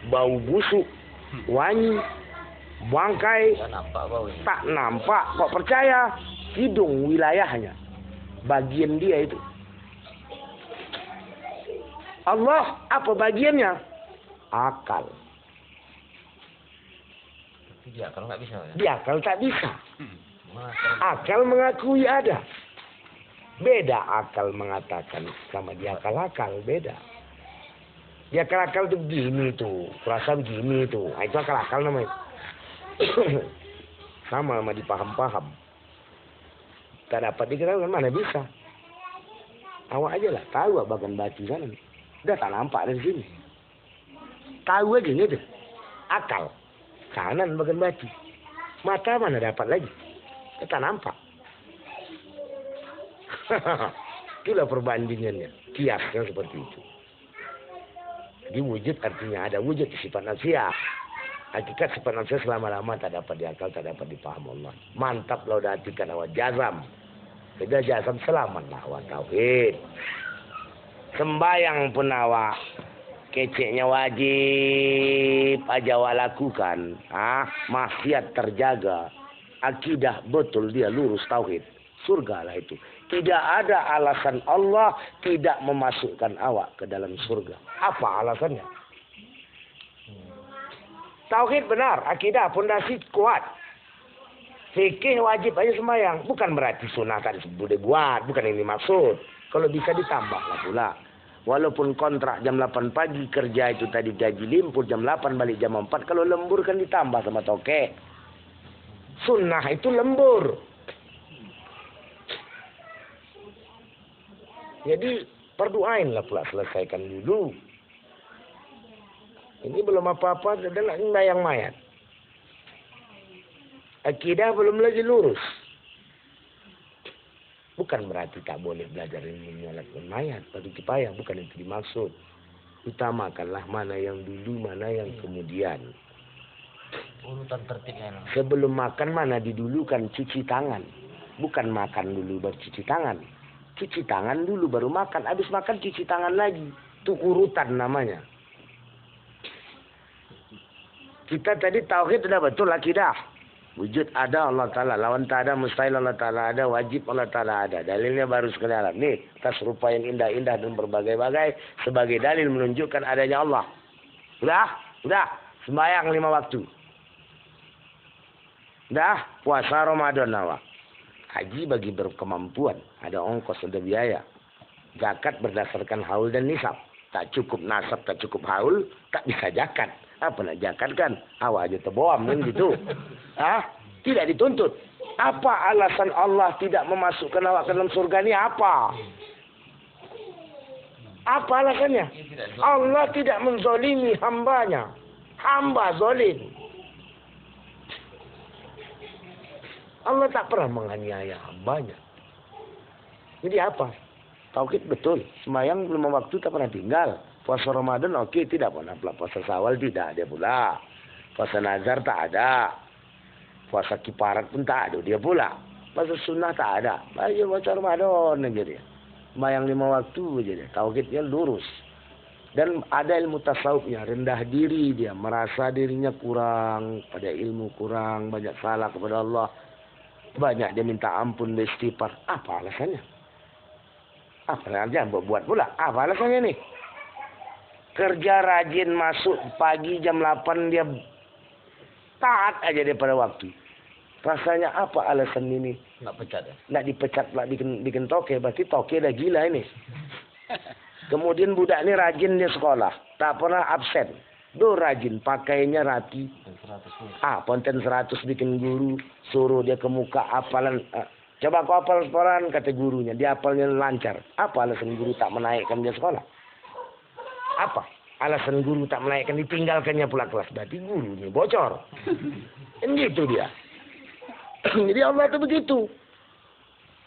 Bau busuk, wangi, bangkai, tak nampak kok percaya. Hidung wilayahnya. Bagian dia itu. Allah apa bagiannya? Akal. Dia akal nggak bisa. Dia akal tak bisa. Akal mengakui ada. Beda akal mengatakan sama dia akal-akal, beda. Dia akal-akal itu begini tuh, rasa begini tuh. Itu akal-akal namanya. Sama dipaham-paham. Tak dapat diketahui mana bisa. Awak aja lah, tahu bagian batu sana. Udah tak nampak dari sini. Tahu aja gitu. Akal. Kanan bagian batu. Mata mana dapat lagi. Tak nampak. Itulah perbandingannya. Kiasnya seperti itu. Jadi wujud artinya ada wujud di sifat nafsiyah. Hakikat sifat nafsiyah selama-lama tak dapat diakal, tak dapat dipaham Allah. Mantap lah udah artikan awak jazam. Beda jazam selamatlah awak tauhid. Sembayang pun awak keceknya wajib aja awak lakukan. Maksiat terjaga. Akidah betul dia lurus tauhid. Surga lah itu. Tidak ada alasan Allah tidak memasukkan awak ke dalam surga. Apa alasannya? Tauhid benar, akidah, pondasi kuat. Fikih wajib aja sembahyang. Bukan berarti sunnah tadi boleh buat. Bukan ini maksud. Kalau bisa ditambah lah pula. Walaupun kontrak jam 8 pagi, kerja itu tadi gaji limpur jam 8 balik jam 4. Kalau lembur kan ditambah sama toke. Sunnah itu lembur. Jadi perdoainlah pula, selesaikan dulu. Ini belum apa-apa, adalah sembahyang mayat. Akidah belum lagi lurus. Bukan berarti tak boleh belajar ilmu menyolatkan mayat, batu kipayah, bukan itu dimaksud. Utamakanlah mana yang dulu, mana yang kemudian. Urutan tertibnya. Sebelum makan mana didulukan cuci tangan. Bukan makan dulu baru cuci tangan. Cuci tangan dulu baru makan. Habis makan cuci tangan lagi. Itu urutan namanya. Kita tadi tauhid sudah betul akidah. Wujud ada Allah Ta'ala. Lawan tak ada mustahil Allah Ta'ala ada. Wajib Allah Ta'ala ada. Dalilnya baru sekali alam. Nih. Atas rupa yang indah-indah dan berbagai-bagai. Sebagai dalil menunjukkan adanya Allah. Udah? Sembahyang 5 waktu. Dah puasa Ramadan awak. Haji bagi berkemampuan. Ada ongkos, ada biaya. Zakat berdasarkan haul dan nisab. Tak cukup nasab, tak cukup haul, tak bisa zakat. Apa nak zakat kan? Awak aja terboam kan gitu. Tidak dituntut. Apa alasan Allah tidak memasukkan awak ke dalam surga ni? Apa? Apa alasannya? Allah tidak menzolimi hambanya. Hamba zolim. Allah tak pernah menganiaya hambanya. Jadi apa? Tauhid betul. Sembahyang 5 waktu tak pernah tinggal. Puasa Ramadan okey, tidak pernah pula. Puasa Syawal tidak ada pula. Puasa Nazar tak ada. Puasa Kiparat pun tak ada dia pula. Puasa Sunnah tak ada. Baca puasa Ramadan aja dia. Sembahyang 5 waktu aja dia. Tauhidnya lurus. Dan ada ilmu tasawufnya, rendah diri dia, merasa dirinya kurang, pada ilmu kurang, banyak salah kepada Allah. Banyak dia minta ampun, beristighfar. Apa alasannya? Apa alasannya? Buat pula. Apa alasannya nih? Kerja rajin masuk pagi jam 8 dia taat aja dia pada waktu. Rasanya apa alasan ini? Nak pecat ya? Nak dipecat pula bikin toke. Berarti toke dah gila ini. Kemudian budak ni rajin dia sekolah. Tak pernah absen. Rajin. Pakainya rapi. Ponten 100 bikin guru. Suruh dia ke muka hafalan. Coba kau hafal Quran, kata gurunya. Dia hafalnya lancar. Apa alasan guru tak menaikkan dia sekolah? Apa alasan guru tak menaikkan? Ditinggalkannya pula kelas. Berarti gurunya bocor. Kan gitu dia. Jadi Allah itu begitu.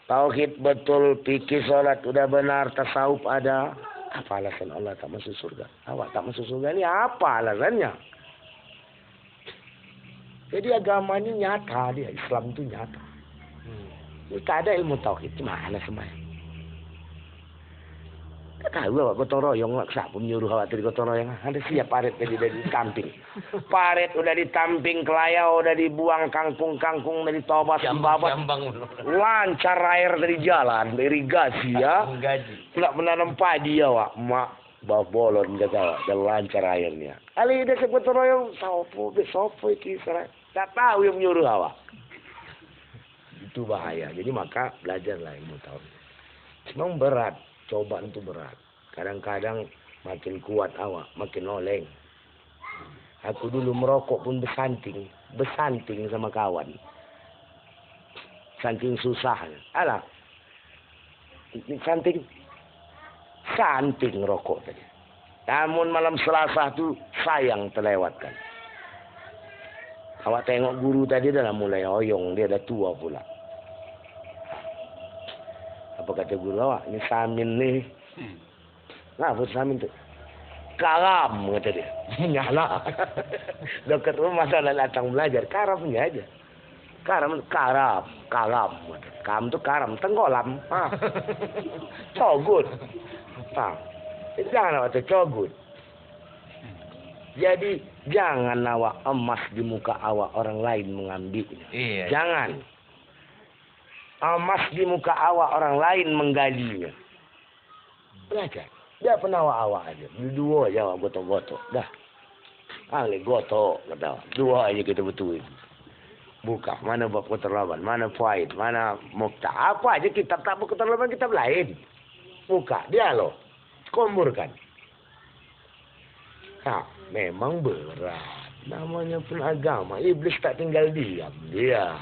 Tauhid betul, fikih salat udah benar, tasawuf ada. Apa alasan Allah tak masuk surga? Awak tak masuk surga ni apa alasannya? Jadi agama ni nyata dia, Islam tu nyata. Tak ada ilmu tauhid, mana sembahyang? Tak tahu awak gotong royong, siapa menyuruh awak tadi gotong royong? Ada siap paret tadi dari tamping. Paret udah ditamping, kelayau udah dibuang, kangkung dari tobas, babat. Lancar air dari jalan, dari irigasi ya. Tak menanam padi awak, mak bawa bolon kata awak, dan lancar airnya. Ali dia sebut royong, sopo iki serai. Tak tahu yang menyuruh awak. Itu bahaya. Jadi maka belajarlah ilmu tauhid. Memang berat. Cobaan itu berat. Kadang-kadang makin kuat awak, makin oleng. Aku dulu merokok pun besanting sama kawan. Saking susah. Alah, santing rokok tadi. Namun malam Selasa tu sayang terlewatkan. Awak tengok guru tadi dah mulai oyong, dia dah tua pula. Apa kata guru awak? Ini Samin ni. Apa Samin tu? Karam kata dia. Nyala. Dekat rumah dah datang belajar. Karamnya aja. Karam. Karam tu karam. Tenggolam. Cogut. Jangan awak tu cogut. Jadi jangan awak emas di muka awak orang lain mengambilnya. Iya. Jangan. Emas di muka awak orang lain menggalinya. Belajar. Dia pernah awak aja. Dua aja awak gotok-gotok. Dah. Ali gotok. Kata. Dua aja kita betul. Buka. Mana bab keterlaban. Mana faid. Mana mukta. Apa aja kitab tak berketerlaban. Kitab lain. Buka. Dia loh. Komburkan. Memang berat. Namanya pun agama. Iblis tak tinggal diam. Dia.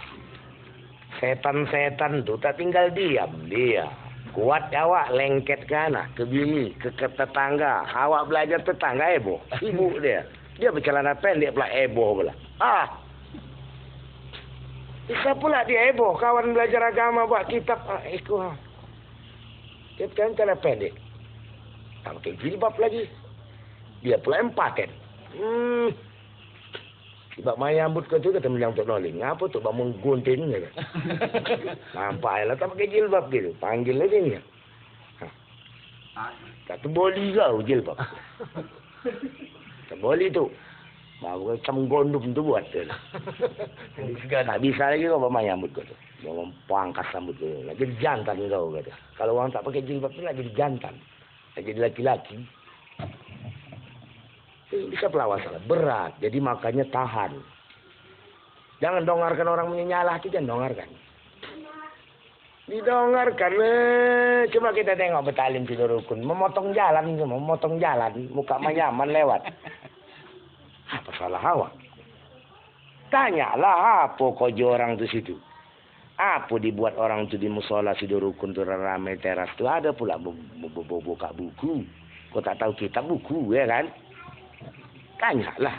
Setan-setan tu tak tinggal diam dia. Kuat awak lengket ke anak, ke bini, ke tetangga. Awak belajar tetangga heboh. Ibu dia. Dia bercelana pendek pula heboh pula. Bisa pula dia heboh. Kawan belajar agama buat kitab. Ikut. Dia celana pendek. Tak pakai jilbab lagi. Dia pula empaten. Sebab main rambut kau tu kata menyang untuk noling. Apa tu? Bangun gunting je. Nampak lah tak pakai jilbab gitu. Panggil lagi ni. Tak tu boli kau jilbab. Tak boli tu. Baru macam gondom tu buat tu. Tak bisa lagi kau main rambut kau tu. Jangan pangkas rambut tu. Lagi jantan kau kata. Kalau orang tak pakai jilbab tu lagi jantan. Lagi laki-laki. Bisa pula salah. Berat. Jadi makanya tahan. Jangan dongarkan orang menyalah itu, jangan dongarkan. Didongarkan. Coba kita tengok betalim Sido Rukun. Memotong jalan. Muka manyaman lewat. Apa salah awak? Tanyalah apa kojo orang tu situ. Apa dibuat orang tu di musola Sido Rukun tu ramai teras tu. Ada pula buka buku. Kau tak tahu kitab buku ya kan? Tanyalah.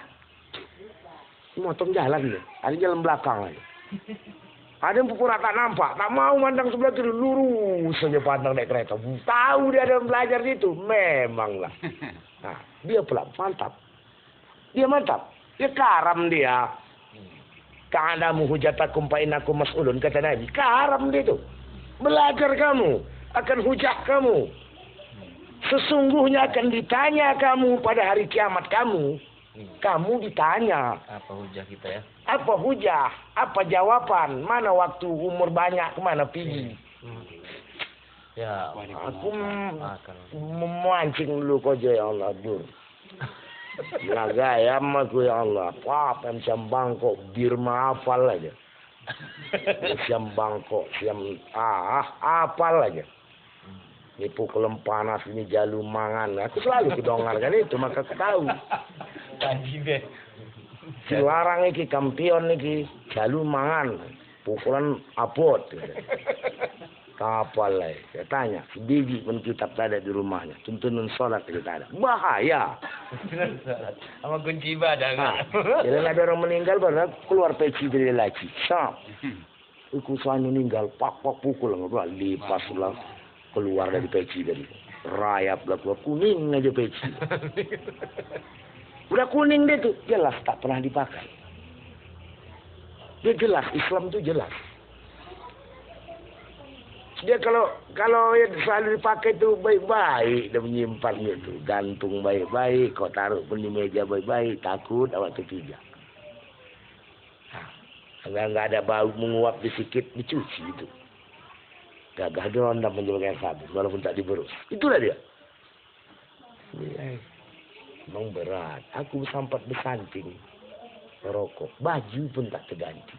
Motong jalan dia. Ada jalan belakang aja. Ada yang pura tak nampak. Tak mau mandang sebelah kiri. Lurus saja pandang naik kereta. Tahu dia ada belajar situ. Memanglah. Nah, dia pula mantap. Dia mantap. Dia karam dia. Ka'adamu hujatakum fa'inakum mas'ulun, kata Nabi. Karam dia tu. Belajar kamu. Akan hujah kamu. Sesungguhnya akan ditanya kamu pada hari kiamat kamu. Kamu ditanya. Apa hujah kita ya? Apa hujah? Apa jawaban? Mana waktu umur banyak kemana pergi? Ya, aku memancing dulu kojo ya Allah dur. Naga ayam aku ya Allah. Apa siam Bangkok Birma hafal aja. Siam Bangkok, siam hafal aja. Ini pukul panas, ini jalu mangan. Aku selalu kudongarkan itu, maka aku tahu. Tadi deh. Silarang iki kampion iki jalu mangan. Pukulan abot. Kapal lah. Saya tanya, sebiji pun kitab tak ada di rumahnya. Tuntunan sholat kita ada. Bahaya. Sama kunci ibadah kan? Jadi ada orang meninggal baru keluar peci dari laci. Sap. Iku saya meninggal, pak pukul nggak lipas lah keluar dari peci dari rayap lah keluar kuning aja peci. Udah kuning dia tuh jelas tak pernah dipakai. Dia jelas Islam tuh jelas. Dia kalau yang selalu dipakai itu baik-baik dan menyimpannya itu, gantung baik-baik, kau taruh pun di meja baik-baik, takut awak terpijak. Nggak ada bau menguap di sikit, dicuci itu. Gagah dia ronda menjadi sabun, walaupun tak diberus. Itulah dia. Memang berat. Aku sempat bersanting rokok, baju pun tak terganti.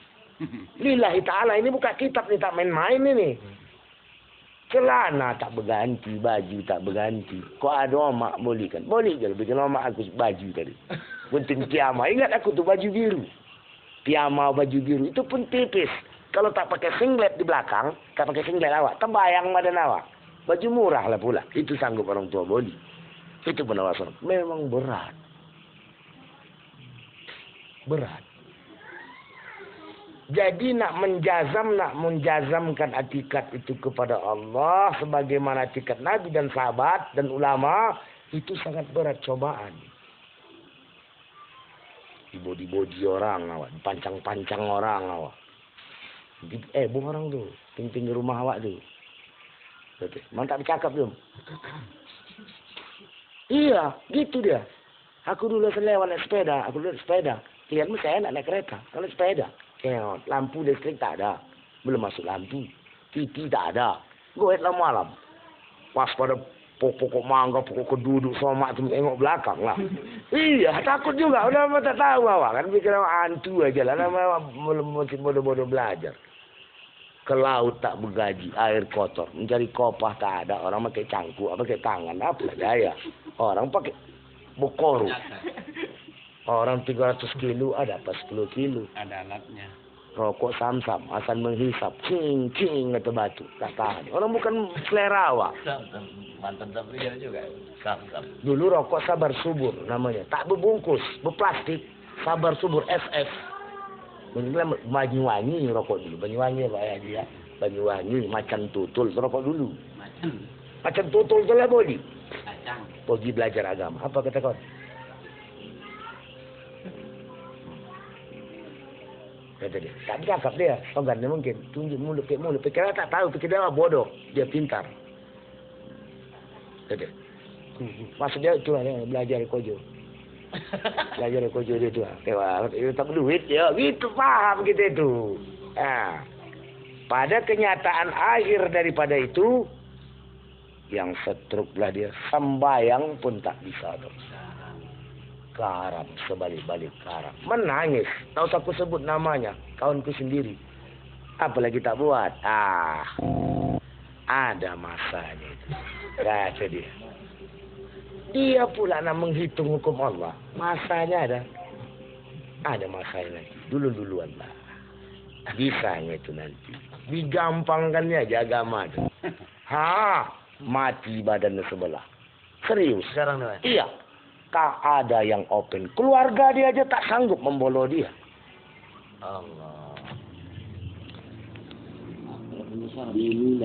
Lillahi ta'ala, ini bukan kitab nih, tak main-main ini. Celana tak berganti, baju tak berganti. Kok ada omak boleh kan? Boleh je bikin omak aku baju tadi. Penting piyama. Ingat aku tu baju biru. Piyama baju biru itu pun tipis. Kalau tak pakai singlet di belakang, tak pakai singlet awak, terbayang badan awak. Baju murah lah pula. Itu sanggup orang tua boleh. Itu penawasan. Memang berat. Berat. Jadi nak menjazamkan atikat itu kepada Allah sebagaimana atikat Nabi dan sahabat dan ulama itu sangat berat cobaan. Dibodi orang awak, pancang orang awak. Buang orang tu, pinggir rumah awak tu. Mantap bercakap tu. Iya, gitu dia. Aku dulu selewat naik sepeda. Lihatmu saya nak naik kereta, kalau sepeda. Lampu listrik tak ada. Belum masuk lampu. TV tak ada. Goet lah malam. Pas pada pokok mangga, pokok keduduk, somak tu tengok belakang lah. Iya, takut juga. Udah tak tahu awak kan. Pikir awak hantu aja lah. Nama masih bodoh-bodoh belajar. Ke laut tak bergaji, air kotor. Mencari kopah tak ada. Orang pakai cangkuk, pakai tangan. Apa daya. Orang pakai bokoru. Orang 300 kilo ada apa 10 kilo. Ada alatnya. Rokok sam-sam, asal menghisap. Cing atau batu. Tak tahan. Orang bukan selera awak. Mantan terpikir juga. Sam-sam. Dulu rokok Sabar Subur namanya. Tak berbungkus, berplastik. Sabar Subur SS. Mungkin Banyuwangi rokok dulu. Banyuwangi Pak ya dia. Banyuwangi, Macan Tutul. Rokok dulu. Macan Tutul tu lah bodi. Pergi belajar agama. Apa kata kau? Kata dia, tak bercakap dia. Sogan dia mungkin. Tunjuk mulut. Pikirnya tak tahu. Pikir dia bodoh. Dia pintar. Kata dia. Maksud dia itulah dia belajar kojo. Belajar kojo dia tu. Dia tak berduit. Ya, gitu faham kita itu. Pada kenyataan akhir daripada itu, yang setruk lah dia. Sembayang pun tak bisa. karam, sebalik-balik karam. Menangis. Tahu aku sebut namanya, kawanku sendiri. Apalagi tak buat. Ada masanya itu. Kata dia. Dia pula nak menghitung hukum Allah. Masanya ada. Ada masanya lagi. Dulu-duluan lah. Bisanya itu nanti. Digampangkannya aja agama itu. Mati badannya sebelah. Serius. Sekarang nih. Iya. Tak ada yang open. Keluarga dia aja tak sanggup membolo dia. Allah. Ini